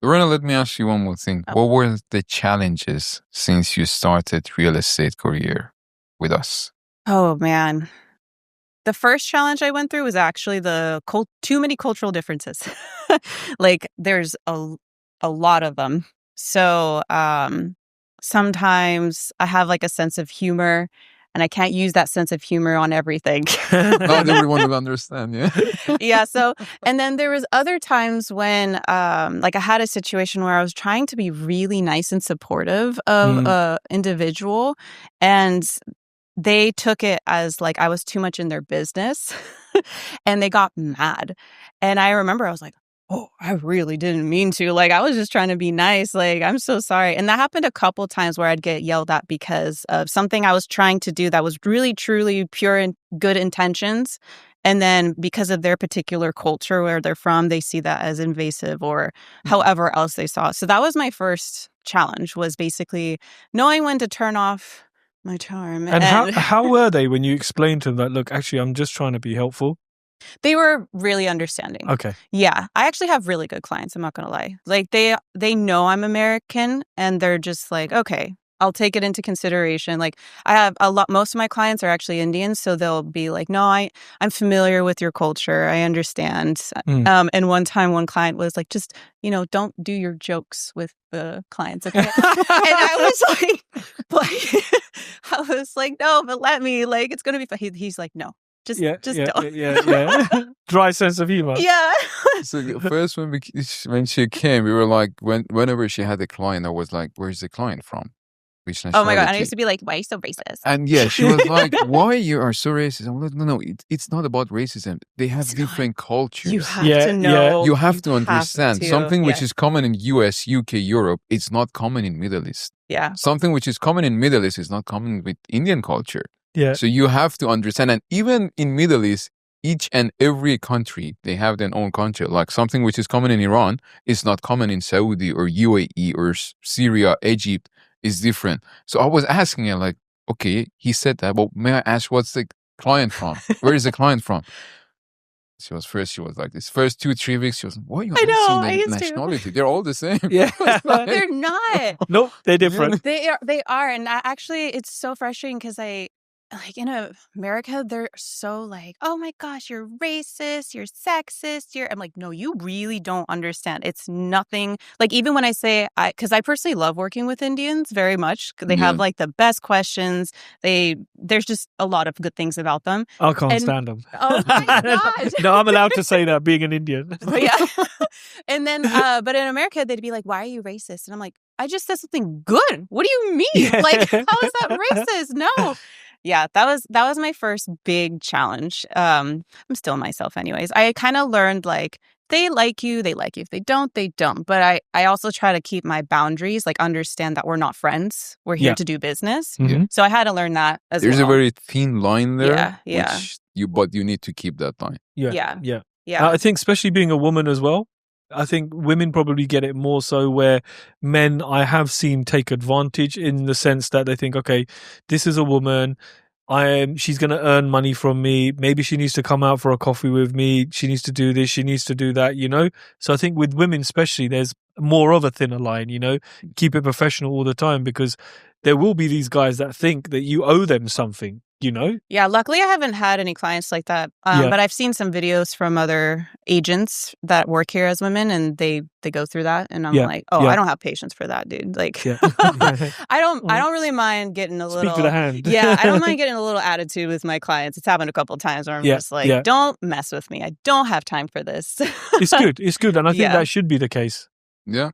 [SPEAKER 3] Lorena, let me ask you one more thing. What were the challenges since you started real estate career with us?
[SPEAKER 2] Oh, man. The first challenge I went through was actually too many cultural differences. Like there's a lot of them. So sometimes I have like a sense of humor and I can't use that sense of humor on everything.
[SPEAKER 3] Not everyone will understand,
[SPEAKER 2] Yeah. So, and then there was other times when like I had a situation where I was trying to be really nice and supportive of an individual and they took it as like I was too much in their business and they got mad. And I remember I was like, oh, I really didn't mean to. Like, I was just trying to be nice. Like, I'm so sorry. And that happened a couple times where I'd get yelled at because of something I was trying to do that was really, truly pure and good intentions. And then because of their particular culture where they're from, they see that as invasive or however else they saw it. So that was my first challenge, was basically knowing when to turn off my charm.
[SPEAKER 1] And how were they when you explained to them that, look, actually, I'm just trying to be helpful?
[SPEAKER 2] They were really understanding.
[SPEAKER 1] Okay.
[SPEAKER 2] Yeah. I actually have really good clients. I'm not going to lie. Like they know I'm American and they're just like, okay, I'll take it into consideration. Like I have most of my clients are actually Indian. So they'll be like, no, I'm familiar with your culture. I understand. And one time one client was like, just, don't do your jokes with the clients. Okay. And I was like, no, but let me, like, it's going to be fun. He's like, no. Just don't.
[SPEAKER 1] Yeah. Dry sense of humor.
[SPEAKER 2] Yeah.
[SPEAKER 3] So first when she came, we were like, whenever she had a client, I was like, where's the client from? Which nationality?
[SPEAKER 2] Oh my God. And I used to be like, why are you so racist?
[SPEAKER 3] And she was like, why you are so racist? I'm like, no, it's not about racism. They have different cultures.
[SPEAKER 2] You have to know.
[SPEAKER 3] You have to understand. Something which is common in US, UK, Europe, it's not common in Middle East.
[SPEAKER 2] Yeah.
[SPEAKER 3] Something which is common in Middle East is not common with Indian culture.
[SPEAKER 1] Yeah.
[SPEAKER 3] So you have to understand. And even in Middle East, each and every country, they have their own country. Like something which is common in Iran is not common in Saudi or UAE or Syria, Egypt is different. So I was asking her like, okay, he said that, but may I ask what's the client from? Where is the client from? She was like this first 2-3 weeks. She was, why are you asking the nationality? They're all the same.
[SPEAKER 1] Yeah.
[SPEAKER 2] Like, they're not.
[SPEAKER 1] Nope, they're different.
[SPEAKER 2] They are. And actually, it's so frustrating because like in America, they're so like, oh my gosh, you're racist, you're sexist, I'm like, no, you really don't understand. It's nothing. Like even when I say, because I personally love working with Indians very much. They have like the best questions. There's just a lot of good things about them.
[SPEAKER 1] I can't stand them.
[SPEAKER 2] Oh my God.
[SPEAKER 1] No, I'm allowed to say that being an Indian.
[SPEAKER 2] Yeah. And then, but in America, they'd be like, why are you racist? And I'm like, I just said something good. What do you mean?
[SPEAKER 1] Yeah.
[SPEAKER 2] Like, how is that racist? No. Yeah, that was my first big challenge. I'm still myself anyways. I kind of learned like they like you. If they don't, they don't. But I also try to keep my boundaries, like understand that we're not friends. We're here to do business.
[SPEAKER 1] Mm-hmm.
[SPEAKER 2] So I had to learn that as
[SPEAKER 3] There's
[SPEAKER 2] well.
[SPEAKER 3] a very thin line there.
[SPEAKER 2] Yeah.
[SPEAKER 3] But you need to keep that line.
[SPEAKER 1] Yeah.
[SPEAKER 2] I
[SPEAKER 1] think especially being a woman as well, I think women probably get it more so where men I have seen take advantage in the sense that they think, okay, this is a woman. She's going to earn money from me. Maybe she needs to come out for a coffee with me. She needs to do this. She needs to do that, So I think with women especially, there's more of a thinner line, Keep it professional all the time because there will be these guys that think that you owe them something,
[SPEAKER 2] Yeah, luckily I haven't had any clients like that. But I've seen some videos from other agents that work here as women and they go through that and I'm like, I don't have patience for that, dude. Like I don't really mind getting a little
[SPEAKER 1] Speak to the hand.
[SPEAKER 2] I don't mind getting a little attitude with my clients. It's happened a couple of times where I'm just like, don't mess with me. I don't have time for this.
[SPEAKER 1] It's good. And I think that should be the case.
[SPEAKER 3] Yeah,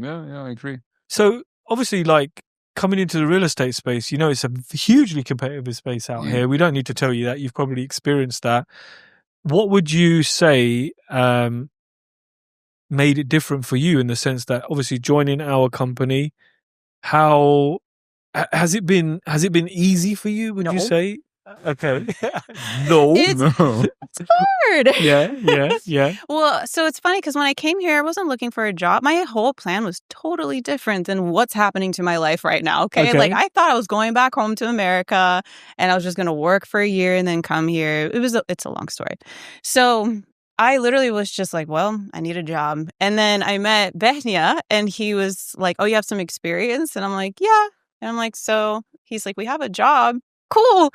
[SPEAKER 3] I agree.
[SPEAKER 1] So obviously like coming into the real estate space, it's a hugely competitive space out here. We don't need to tell you that. You've probably experienced that. What would you say made it different for you in the sense that obviously joining our company, how has it been easy for you, would you say? Okay. No.
[SPEAKER 2] It's hard.
[SPEAKER 1] Yeah.
[SPEAKER 2] Well, so it's funny because when I came here, I wasn't looking for a job. My whole plan was totally different than what's happening to my life right now. Okay. Like I thought I was going back home to America and I was just going to work for a year and then come here. It's a long story. So I literally was just like, well, I need a job. And then I met Behnia and he was like, oh, you have some experience? And I'm like, yeah. And I'm like, so he's like, we have a job. Cool.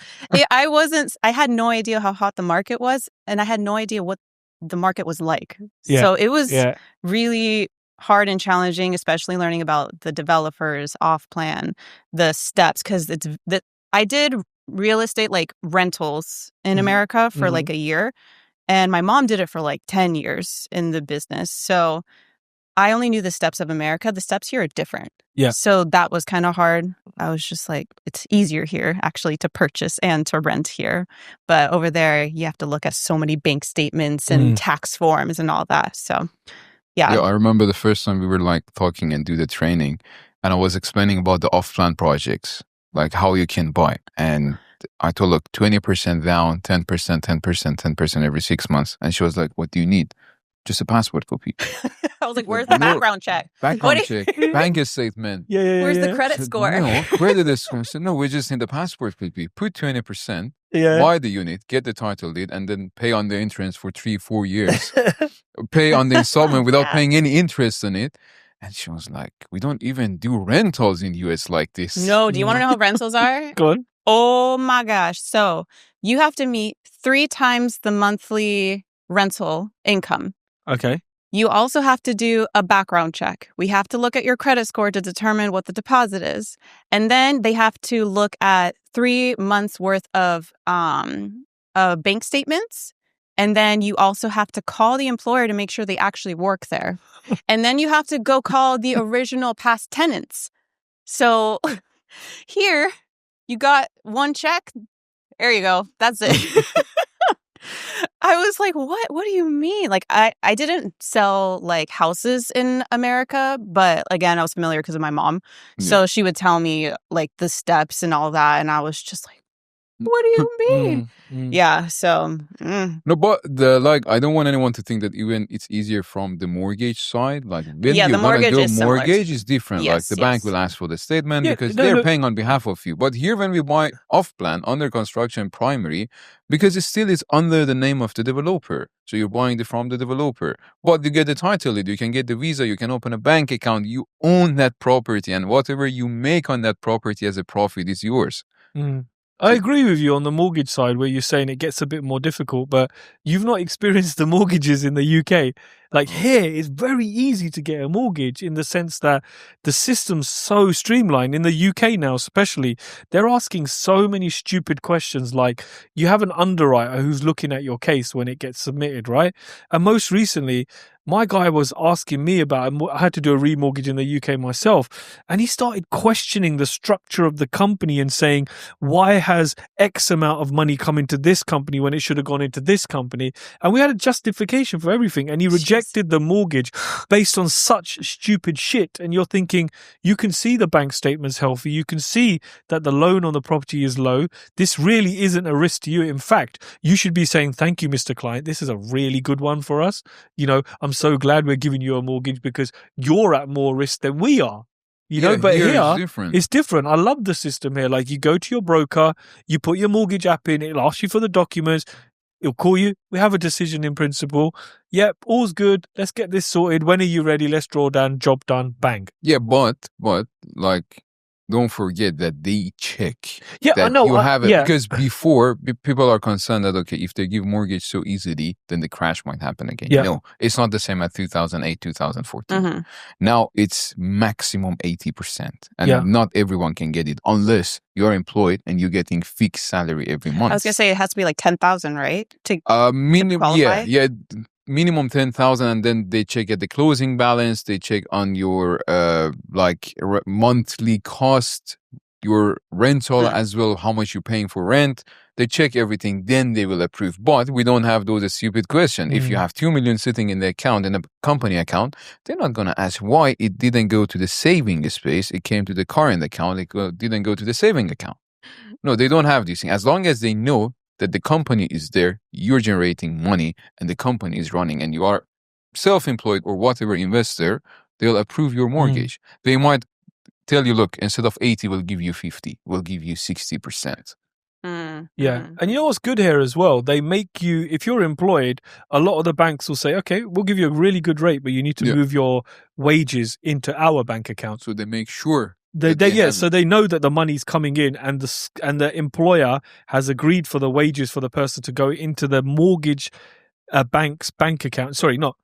[SPEAKER 2] I had no idea how hot the market was and I had no idea what the market was like. So it was really hard and challenging, especially learning about the developers, off plan, the steps, because I did real estate like rentals in America for like a year and my mom did it for like 10 years in the business. So I only knew the steps of America. The steps here are different. Yeah. So that was kind of hard. I was just like, it's easier here actually to purchase and to rent here. But over there, you have to look at so many bank statements and tax forms and all that. So, yeah.
[SPEAKER 3] I remember the first time we were like talking and do the training and I was explaining about the off-plan projects, like how you can buy. And I told, look, 20% down, 10%, 10%, 10% every 6 months. And she was like, what do you need? Just a passport copy.
[SPEAKER 2] I was like, where's the background check?
[SPEAKER 3] Background check, bank statement.
[SPEAKER 2] Where's the credit score?
[SPEAKER 3] No, credit score. I said, no, we just need the passport copy. Put 20%, buy the unit, get the title deed, and then pay on the interest for 3-4 years. Pay on the installment without paying any interest on it. And she was like, we don't even do rentals in US like this.
[SPEAKER 2] No, do you want to know how rentals are?
[SPEAKER 1] Go on.
[SPEAKER 2] Oh my gosh. So you have to meet 3 times the monthly rental income.
[SPEAKER 1] Okay.
[SPEAKER 2] You also have to do a background check. We have to look at your credit score to determine what the deposit is. And then they have to look at 3 months worth of bank statements. And then you also have to call the employer to make sure they actually work there. And then you have to go call the original past tenants. So here you got 1 check. There you go. That's it. I was like, what do you mean? Like, I didn't sell like houses in America, but again, I was familiar because of my mom. So she would tell me like the steps and all that. And I was just like, What do you mean? Yeah, so
[SPEAKER 3] No, but I don't want anyone to think that even it's easier from the mortgage side. Like when
[SPEAKER 2] Yeah, the
[SPEAKER 3] you're gonna
[SPEAKER 2] mortgage
[SPEAKER 3] do a
[SPEAKER 2] is similar.
[SPEAKER 3] mortgage is different. Like
[SPEAKER 2] Yes,
[SPEAKER 3] the bank will
[SPEAKER 2] yes.
[SPEAKER 3] ask for the statement
[SPEAKER 1] Yeah,
[SPEAKER 3] because
[SPEAKER 1] no,
[SPEAKER 3] they're
[SPEAKER 1] no.
[SPEAKER 3] paying on behalf of you. But here when we buy off plan, under construction, primary, because it still is under the name of the developer. So you're buying it from the developer. But you get the title deed, you can get the visa, you can open a bank account, you own that property, and whatever you make on that property as a profit is yours.
[SPEAKER 1] I agree with you on the mortgage side where you're saying it gets a bit more difficult, but you've not experienced the mortgages in the UK. Like here, it's very easy to get a mortgage in the sense that the system's so streamlined. In the UK now, especially, they're asking so many stupid questions like you have an underwriter who's looking at your case when it gets submitted, right? And most recently, my guy was asking me about, I had to do a remortgage in the UK myself, and he started questioning the structure of the company and saying, why has X amount of money come into this company when it should have gone into this company? And we had a justification for everything. And he rejected the mortgage based on such stupid shit. And you're thinking, you can see the bank statement's healthy. You can see that the loan on the property is low. This really isn't a risk to you. In fact, you should be saying, thank you, Mr. Client. This is a really good one for us. You know, I'm so glad we're giving you a mortgage because you're at more risk than we are. You know, but here it's different. I love the system here. Like you go to your broker, you put your mortgage app in, it'll ask you for the documents, it'll call you. We have a decision in principle. Yep, all's good. Let's get this sorted. When are you ready? Let's draw down, job done, bang.
[SPEAKER 3] Yeah, but like don't forget that they check
[SPEAKER 1] that I know,
[SPEAKER 3] you have it. Because before, people are concerned that, okay, if they give mortgage so easily, then the crash might happen again. Yeah. No, it's not the same as 2008, 2014. Now it's maximum 80%. And not everyone can get it unless you're employed and you're getting fixed salary every month.
[SPEAKER 2] I was going to say it has to be like 10,000, right? To qualify?
[SPEAKER 3] Yeah. Minimum 10,000, and then they check at the closing balance. They check on your monthly cost, your rental as well, how much you're paying for rent. They check everything, then they will approve. But we don't have those stupid questions. If you have 2 million sitting in the account, in a company account, they're not going to ask why it didn't go to the saving space. It came to the current account. It didn't go to the saving account. No, they don't have these things. As long as they know that the company is there, you're generating money, and the company is running, and you are self-employed or whatever investor, they'll approve your mortgage. They might tell you, look, instead of 80, we'll give you 50, we'll give you 60%.
[SPEAKER 1] Yeah. And you know what's good here as well? They make you, if you're employed, a lot of the banks will say, okay, we'll give you a really good rate, but you need to move your wages into our bank account.
[SPEAKER 3] So they make sure.
[SPEAKER 1] So they know that the money's coming in, and the employer has agreed for the wages for the person to go into the mortgage bank's bank account. Sorry, not.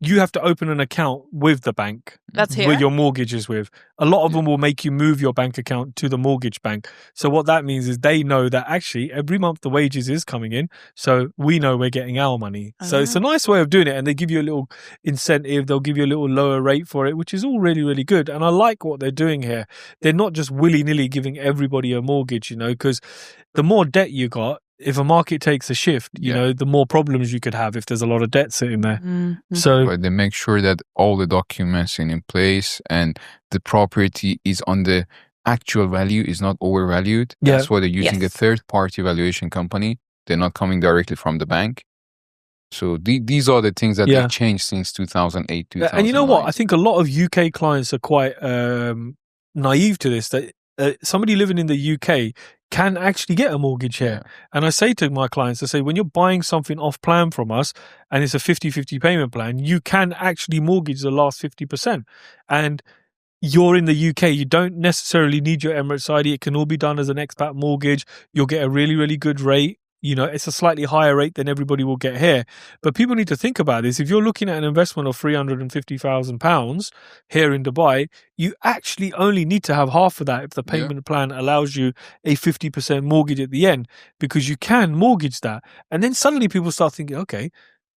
[SPEAKER 1] You have to open an account with the bank.
[SPEAKER 2] That's here.
[SPEAKER 1] Where your mortgage is with. A lot of them will make you move your bank account to the mortgage bank. So what that means is they know that actually every month the wages is coming in. So we know we're getting our money. So it's a nice way of doing it. And they give you a little incentive. They'll give you a little lower rate for it, which is all really, really good. And I like what they're doing here. They're not just willy-nilly giving everybody a mortgage, you know, because the more debt you got, if a market takes a shift, you know, the more problems you could have if there's a lot of debt sitting there. So
[SPEAKER 3] but they make sure that all the documents are in place and the property is on the actual value, is not overvalued. That's why they're using a third-party valuation company. They're not coming directly from the bank. So these are the things that they changed since 2008, 2009.
[SPEAKER 1] And you know what? I think a lot of UK clients are quite naive to this, that somebody living in the UK can actually get a mortgage here. And I say to my clients, I say, when you're buying something off plan from us and it's a 50-50 payment plan, you can actually mortgage the last 50%. And you're in the UK, you don't necessarily need your Emirates ID. It can all be done as an expat mortgage. You'll get a really, really good rate. You know, it's a slightly higher rate than everybody will get here. But people need to think about this. If you're looking at an investment of £350,000 here in Dubai, you actually only need to have half of that if the payment plan allows you a 50% mortgage at the end, because you can mortgage that. And then suddenly people start thinking, okay,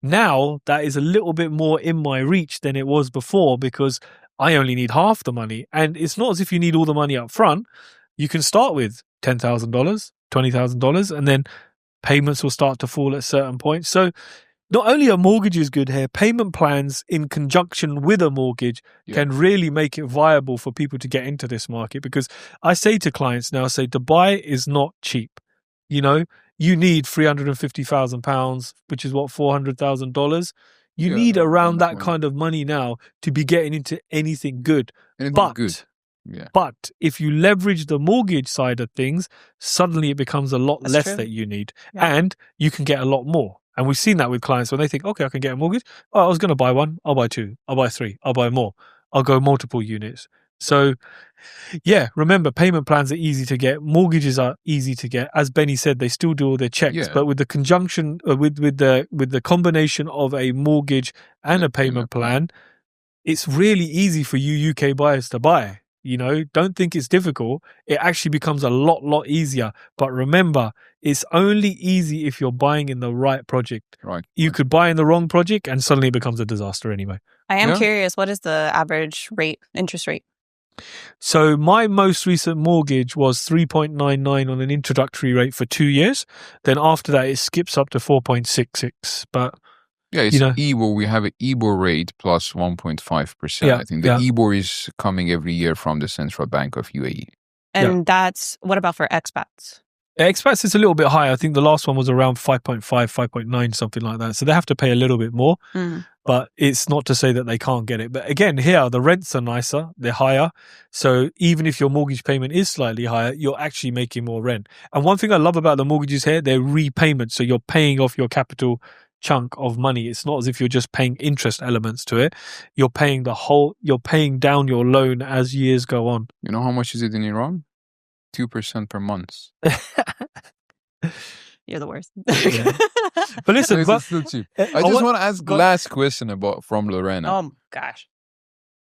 [SPEAKER 1] now that is a little bit more in my reach than it was before, because I only need half the money. And it's not as if you need all the money up front. You can start with $10,000, $20,000, and then payments will start to fall at certain points. So not only are mortgages good here, payment plans in conjunction with a mortgage can really make it viable for people to get into this market. Because I say to clients now, Dubai is not cheap. You know, you need £350,000, which is what, $400,000. You need around that kind of money now to be getting into anything good. But if you leverage the mortgage side of things, suddenly it becomes a lot less that you need, and you can get a lot more. And we've seen that with clients when they think, okay, I can get a mortgage. Oh, I was going to buy one. I'll buy two. I'll buy three. I'll buy more. I'll go multiple units. So, yeah, remember, payment plans are easy to get. Mortgages are easy to get. As Benny said, they still do all their checks, but with the conjunction, with the combination of a mortgage and a payment plan, it's really easy for you UK buyers to buy. You know, don't think it's difficult. It actually becomes a lot easier. But remember, it's only easy if you're buying in the right project.
[SPEAKER 3] Right.
[SPEAKER 1] You could buy in the wrong project and suddenly it becomes a disaster anyway.
[SPEAKER 2] I am curious, what is the average interest rate?
[SPEAKER 1] So my most recent mortgage was 3.99 on an introductory rate for 2 years. Then after that, it skips up to 4.66. But
[SPEAKER 3] it's EIBOR. We have an EIBOR rate plus 1.5%. I think the EIBOR is coming every year from the Central Bank of UAE.
[SPEAKER 2] And that's, what about for expats?
[SPEAKER 1] Expats is a little bit higher. I think the last one was around 5.5, 5.9, something like that. So they have to pay a little bit more. But it's not to say that they can't get it. But again, here, the rents are nicer. They're higher. So even if your mortgage payment is slightly higher, you're actually making more rent. And one thing I love about the mortgages here, they're repayments. So you're paying off your capital chunk of money. It's not as if you're just paying interest elements to it. You're paying down your loan as years go on.
[SPEAKER 3] You know how much is it in Iran? 2% per month.
[SPEAKER 2] You're the worst.
[SPEAKER 1] But listen,
[SPEAKER 3] it's still cheap. I just want to ask last question from Lorena.
[SPEAKER 2] Oh gosh.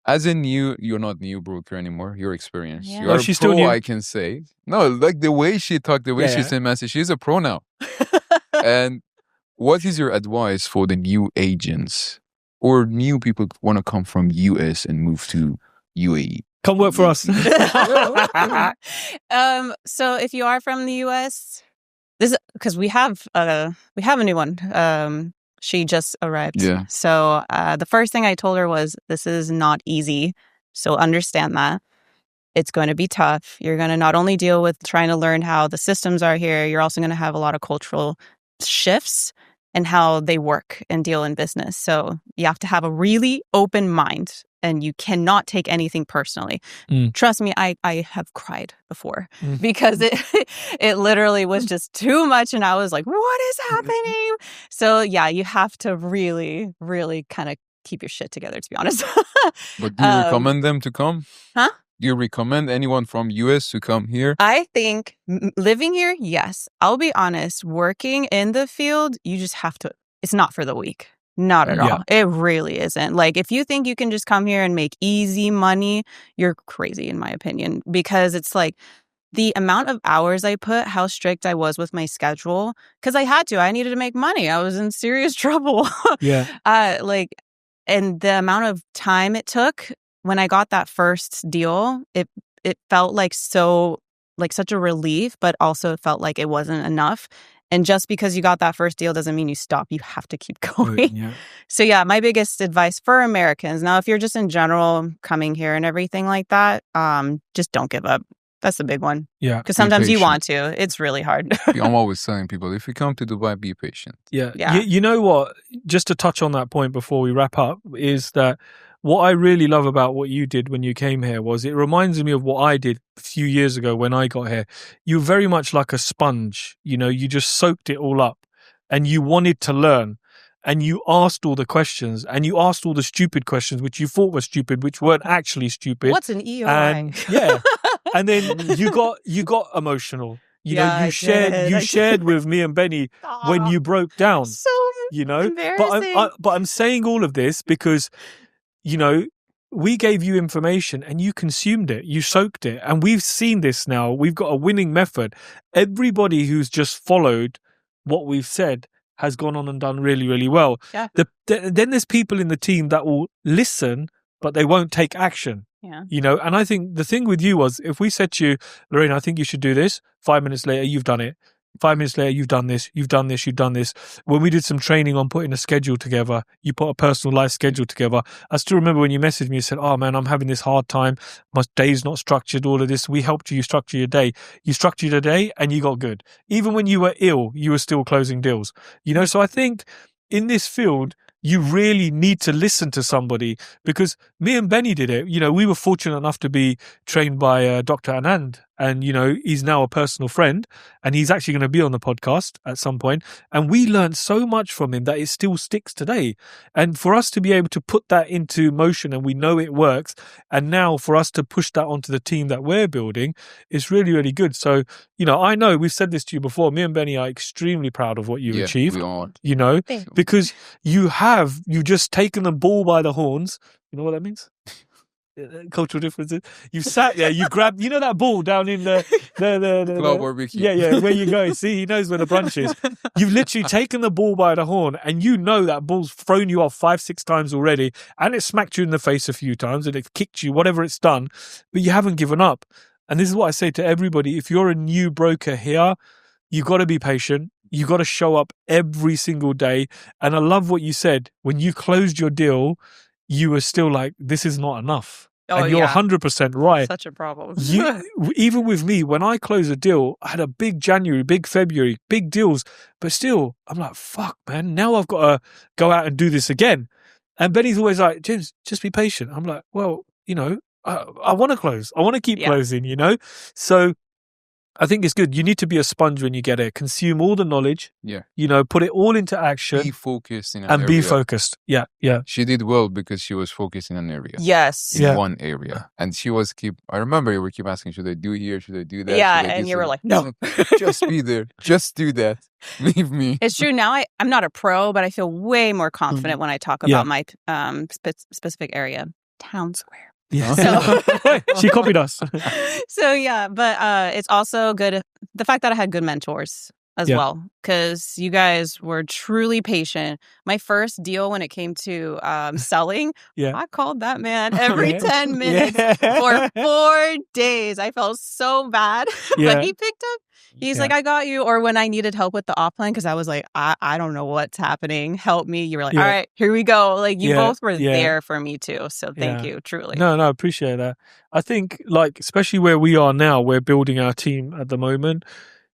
[SPEAKER 3] As a you're not new broker anymore. You're experienced.
[SPEAKER 2] Yeah.
[SPEAKER 3] You're
[SPEAKER 1] she's
[SPEAKER 3] a pro,
[SPEAKER 1] still new.
[SPEAKER 3] I can say. No, like the way she talked, the way she sent message, she's a pro now. And what is your advice for the new agents or new people who want to come from US and move to UAE?
[SPEAKER 1] Come work for us.
[SPEAKER 2] So if you are from the US, this is because we have a new one. She just arrived.
[SPEAKER 3] Yeah.
[SPEAKER 2] So the first thing I told her was, this is not easy. So understand that. It's going to be tough. You're going to not only deal with trying to learn how the systems are here, you're also going to have a lot of cultural shifts and how they work and deal in business. So you have to have a really open mind and you cannot take anything personally. Trust me, I have cried before because it literally was just too much. And I was like, what is happening? So yeah, you have to really, really kind of keep your shit together, to be honest.
[SPEAKER 3] But do you recommend them to come?
[SPEAKER 2] Huh?
[SPEAKER 3] Do you recommend anyone from US to come here?
[SPEAKER 2] I think living here, yes. I'll be honest, working in the field, you just have to, it's not for the weak. Not at all. It really isn't. Like, if you think you can just come here and make easy money, you're crazy, in my opinion, because it's like the amount of hours I put, how strict I was with my schedule, because I had to. I needed to make money. I was in serious trouble. And the amount of time it took when I got that first deal, it felt like such a relief, but also it felt like it wasn't enough. And just because you got that first deal doesn't mean you stop. You have to keep going.
[SPEAKER 1] Yeah.
[SPEAKER 2] So yeah, my biggest advice for Americans. Now, if you're just in general coming here and everything like that, just don't give up. That's the big one.
[SPEAKER 1] Yeah.
[SPEAKER 2] Because sometimes you want to. It's really hard.
[SPEAKER 3] I'm always telling people, if you come to Dubai, be patient.
[SPEAKER 1] Yeah. You know what? Just to touch on that point before we wrap up, is that what I really love about what you did when you came here was it reminds me of what I did a few years ago when I got here. You're very much like a sponge. You know, you just soaked it all up and you wanted to learn and you asked all the questions and you asked all the stupid questions, which you thought were stupid, which weren't actually stupid.
[SPEAKER 2] What's an EOI?
[SPEAKER 1] And, and then you got emotional. You know, you shared with me and Benny when you broke down.
[SPEAKER 2] So embarrassing.
[SPEAKER 1] But I'm saying all of this because, you know, we gave you information and you consumed it, you soaked it. And we've seen this now. We've got a winning method. Everybody who's just followed what we've said has gone on and done really, really well.
[SPEAKER 2] Yeah.
[SPEAKER 1] Then there's people in the team that will listen, but they won't take action.
[SPEAKER 2] Yeah.
[SPEAKER 1] You know, and I think the thing with you was if we said to you, Lorena, I think you should do this, 5 minutes later, you've done it. 5 minutes later, you've done this, you've done this, you've done this. When we did some training on putting a schedule together, you put a personal life schedule together. I still remember when you messaged me, you said, oh man, I'm having this hard time. My day's not structured, all of this. We helped you structure your day. You structured your day and you got good. Even when you were ill, you were still closing deals. So I think in this field, you really need to listen to somebody, because me and Benny did it. We were fortunate enough to be trained by Dr. Anand, and, he's now a personal friend, and he's actually going to be on the podcast at some point. And we learned so much from him that it still sticks today. And for us to be able to put that into motion, and we know it works, and now for us to push that onto the team that we're building, is really, really good. So, I know we've said this to you before, me and Benny are extremely proud of what you've achieved,
[SPEAKER 3] we are.
[SPEAKER 1] because you've just taken the bull by the horns. You know what that means? Cultural differences. You sat there, you grabbed, that ball down in the
[SPEAKER 3] club barbecue.
[SPEAKER 1] Yeah, where you go. See, he knows where the brunch is. You've literally taken the ball by the horn, and that ball's thrown you off 5-6 times already, and it smacked you in the face a few times, and it kicked you, whatever it's done, but you haven't given up. And this is what I say to everybody: if you're a new broker here, you got to be patient. You got to show up every single day. And I love what you said. When you closed your deal, you were still like, this is not enough.
[SPEAKER 2] Oh,
[SPEAKER 1] and you're 100% right.
[SPEAKER 2] Such a problem.
[SPEAKER 1] Even with me, when I close a deal, I had a big January, big February, big deals. But still, I'm like, fuck, man, now I've got to go out and do this again. And Benny's always like, James, just be patient. I'm like, well, I want to close. I want to keep closing, So I think it's good. You need to be a sponge when you get it. Consume all the knowledge.
[SPEAKER 3] Yeah.
[SPEAKER 1] Put it all into action.
[SPEAKER 3] Be focused in an
[SPEAKER 1] and
[SPEAKER 3] area.
[SPEAKER 1] Be focused. Yeah.
[SPEAKER 3] She did well because she was focused in an area.
[SPEAKER 2] Yes.
[SPEAKER 3] In one area. And she was I remember you were keep asking, should I do here? Should I do that?
[SPEAKER 2] Yeah. And you were like, no.
[SPEAKER 3] Just be there. Just do that. Leave me.
[SPEAKER 2] It's true. Now I'm not a pro, but I feel way more confident when I talk about my specific area. Town Square.
[SPEAKER 1] Yeah. So, she copied us.
[SPEAKER 2] So yeah, but it's also good, the fact that I had good mentors as well, because you guys were truly patient. My first deal when it came to selling, I called that man every 10 minutes for 4 days. I felt so bad, but he picked up. He's like, I got you. Or when I needed help with the offline, because I was like, I don't know what's happening. Help me. You were like, all right, here we go. Like, you both were there for me too. So thank you, truly.
[SPEAKER 1] No, I appreciate that. I think, especially where we are now, we're building our team at the moment.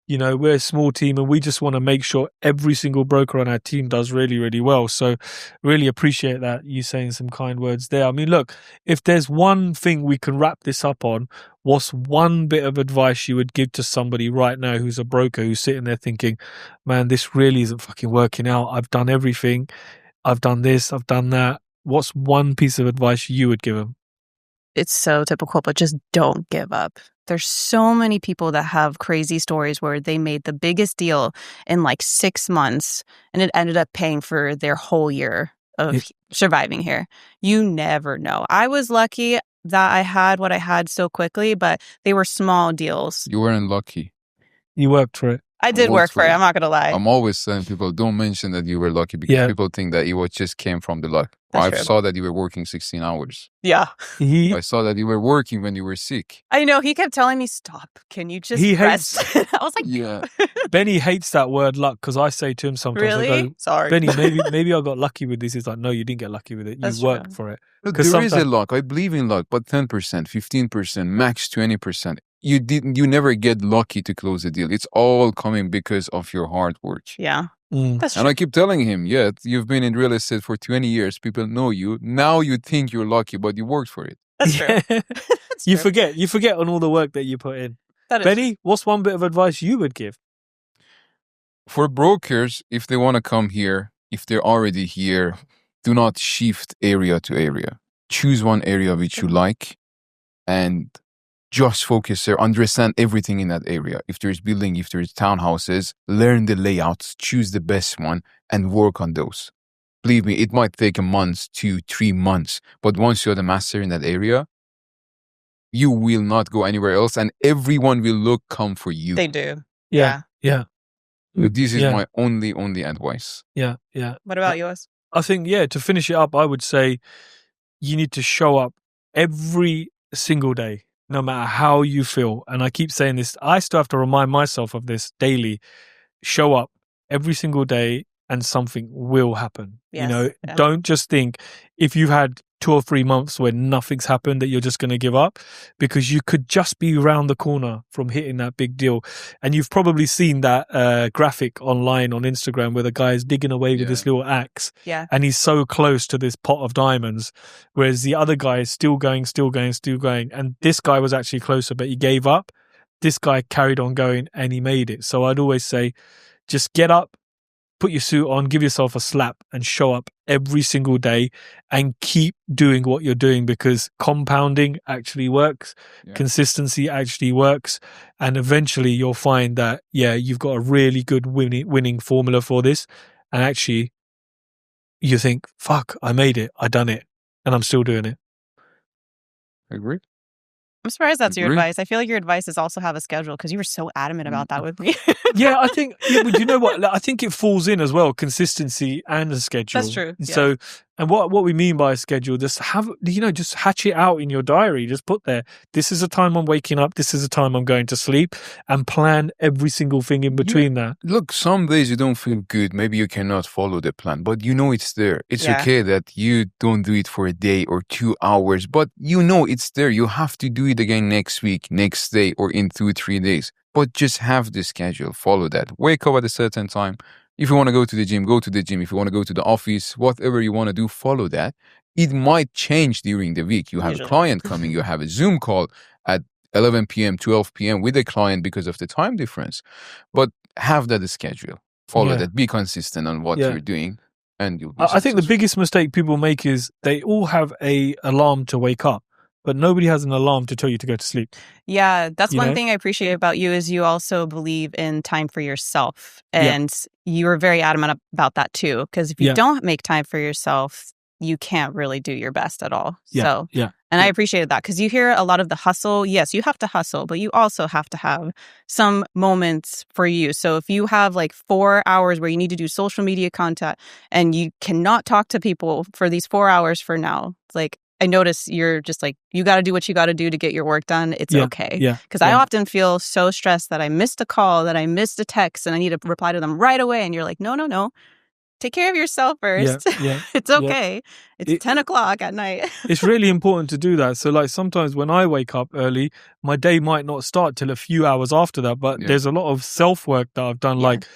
[SPEAKER 1] We're a small team, and we just want to make sure every single broker on our team does really, really well. So really appreciate that, you saying some kind words there. I mean, look, if there's one thing we can wrap this up on, what's one bit of advice you would give to somebody right now who's a broker, who's sitting there thinking, man, this really isn't fucking working out. I've done everything. I've done this. I've done that. What's one piece of advice you would give them?
[SPEAKER 2] It's so typical, but just don't give up. There's so many people that have crazy stories where they made the biggest deal in 6 months, and it ended up paying for their whole year of surviving here. You never know. I was lucky that I had what I had so quickly, but they were small deals.
[SPEAKER 3] You weren't lucky.
[SPEAKER 1] You worked for it.
[SPEAKER 2] I did work for it. I'm not going to lie.
[SPEAKER 3] I'm always saying people don't mention that you were lucky, because people think that it just came from the luck. I saw that you were working 16 hours.
[SPEAKER 2] Yeah.
[SPEAKER 3] I saw that you were working when you were sick.
[SPEAKER 2] I know. He kept telling me, stop. Can you just rest? I was like,
[SPEAKER 3] yeah.
[SPEAKER 1] Benny hates that word luck, because I say to him sometimes,
[SPEAKER 2] really?
[SPEAKER 1] I go,
[SPEAKER 2] sorry.
[SPEAKER 1] Benny, maybe I got lucky with this. He's like, no, you didn't get lucky with it. You worked for it.
[SPEAKER 3] Look, there is a luck. I believe in luck, but 10%, 15%, max 20%. You never get lucky to close a deal. It's all coming because of your hard work.
[SPEAKER 2] Yeah.
[SPEAKER 3] That's true. And I keep telling him, you've been in real estate for 20 years. People know you. Now you think you're lucky, but you worked for it.
[SPEAKER 2] That's true. That's
[SPEAKER 1] you
[SPEAKER 2] true.
[SPEAKER 1] You forget on all the work that you put in. Benny, what's one bit of advice you would give?
[SPEAKER 3] For brokers, if they want to come here, if they're already here, do not shift area to area. Choose one area which you like and just focus there, understand everything in that area. If there's building, if there's townhouses, learn the layouts, choose the best one and work on those. Believe me, it might take a month, 2-3 months, but once you're the master in that area, you will not go anywhere else and everyone will come for you.
[SPEAKER 2] They do.
[SPEAKER 1] Yeah.
[SPEAKER 3] So this is my only advice.
[SPEAKER 1] Yeah.
[SPEAKER 2] What about yours?
[SPEAKER 1] I think, to finish it up, I would say you need to show up every single day. no matter how you feel, and I keep saying this, I still have to remind myself of this daily, show up every single day and something will happen.
[SPEAKER 2] Yes,
[SPEAKER 1] Don't just think if you've had 2 or 3 months where nothing's happened that you're just going to give up, because you could just be around the corner from hitting that big deal. And you've probably seen that graphic online on Instagram where the guy is digging away with this little axe, and he's so close to this pot of diamonds, whereas the other guy is still going. And this guy was actually closer, but he gave up. This guy carried on going and he made it. So I'd always say, just get up, put your suit on, give yourself a slap and show up every single day and keep doing what you're doing, because compounding actually works. Consistency actually works. And eventually you'll find that, you've got a really good winning formula for this. And actually you think, fuck, I made it. I done it. And I'm still doing it.
[SPEAKER 3] Agree.
[SPEAKER 2] I'm surprised that's your advice. I feel like your advice is also have a schedule, because you were so adamant about that with me.
[SPEAKER 1] I think, but you know what? I think it falls in as well, consistency and a schedule.
[SPEAKER 2] That's true.
[SPEAKER 1] So, and what we mean by a schedule, just just hatch it out in your diary. Just put there, this is a time I'm waking up, this is a time I'm going to sleep, and plan every single thing in between that.
[SPEAKER 3] Look, some days you don't feel good. Maybe you cannot follow the plan, but it's there. It's okay that you don't do it for a day or 2 hours, but it's there. You have to do it again next week, next day, or in 2-3 days. But just have the schedule, follow that. Wake up at a certain time. If you want to go to the gym, go to the gym. If you want to go to the office, whatever you want to do, follow that. It might change during the week. You have a client coming, you have a Zoom call at 11 p.m., 12 p.m. with a client because of the time difference. But have that schedule. Follow that. Be consistent on what you're doing. And you'll be successful.
[SPEAKER 1] I think the biggest mistake people make is they all have a alarm to wake up, but nobody has an alarm to tell you to go to sleep.
[SPEAKER 2] Yeah, that's one thing I appreciate about you is you also believe in time for yourself. And you were very adamant about that too. Because if you don't make time for yourself, you can't really do your best at all. And I appreciated that, because you hear a lot of the hustle. Yes, you have to hustle, but you also have to have some moments for you. So if you have like 4 hours where you need to do social media content and you cannot talk to people for these 4 hours for now, like, I notice you're just like, you got to do what you got to do to get your work done. It's okay. Because I often feel so stressed that I missed a call, that I missed a text, and I need to reply to them right away. And you're like, no. Take care of yourself first. It's okay. It's 10 o'clock at night. It's
[SPEAKER 1] really important to do that. So like sometimes when I wake up early, my day might not start till a few hours after that. But there's a lot of self-work that I've done. Like,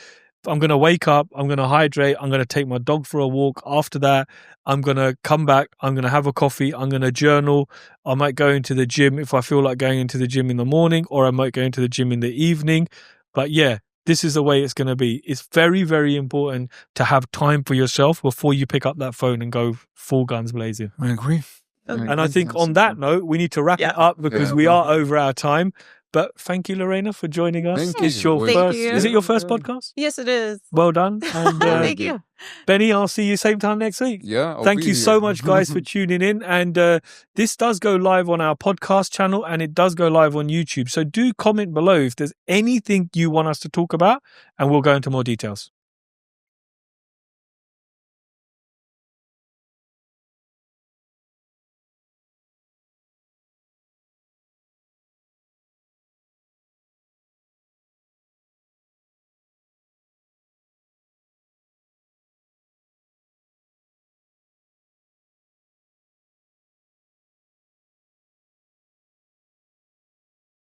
[SPEAKER 1] I'm going to wake up, I'm going to hydrate, I'm going to take my dog for a walk. After that, I'm going to come back, I'm going to have a coffee, I'm going to journal. I might go into the gym if I feel like going into the gym in the morning, or I might go into the gym in the evening. But this is the way it's going to be. It's very, very important to have time for yourself before you pick up that phone and go full guns blazing.
[SPEAKER 3] I agree.
[SPEAKER 1] And I think on that note, we need to wrap it up because we are over our time. But thank you, Lorena, for joining us. Is it your first podcast?
[SPEAKER 2] Yes, it is.
[SPEAKER 1] Well done. And,
[SPEAKER 2] thank you.
[SPEAKER 1] Benny, I'll see you same time next week. Thank you so much, guys, for tuning in. And this does go live on our podcast channel, and it does go live on YouTube. So do comment below if there's anything you want us to talk about, and we'll go into more details.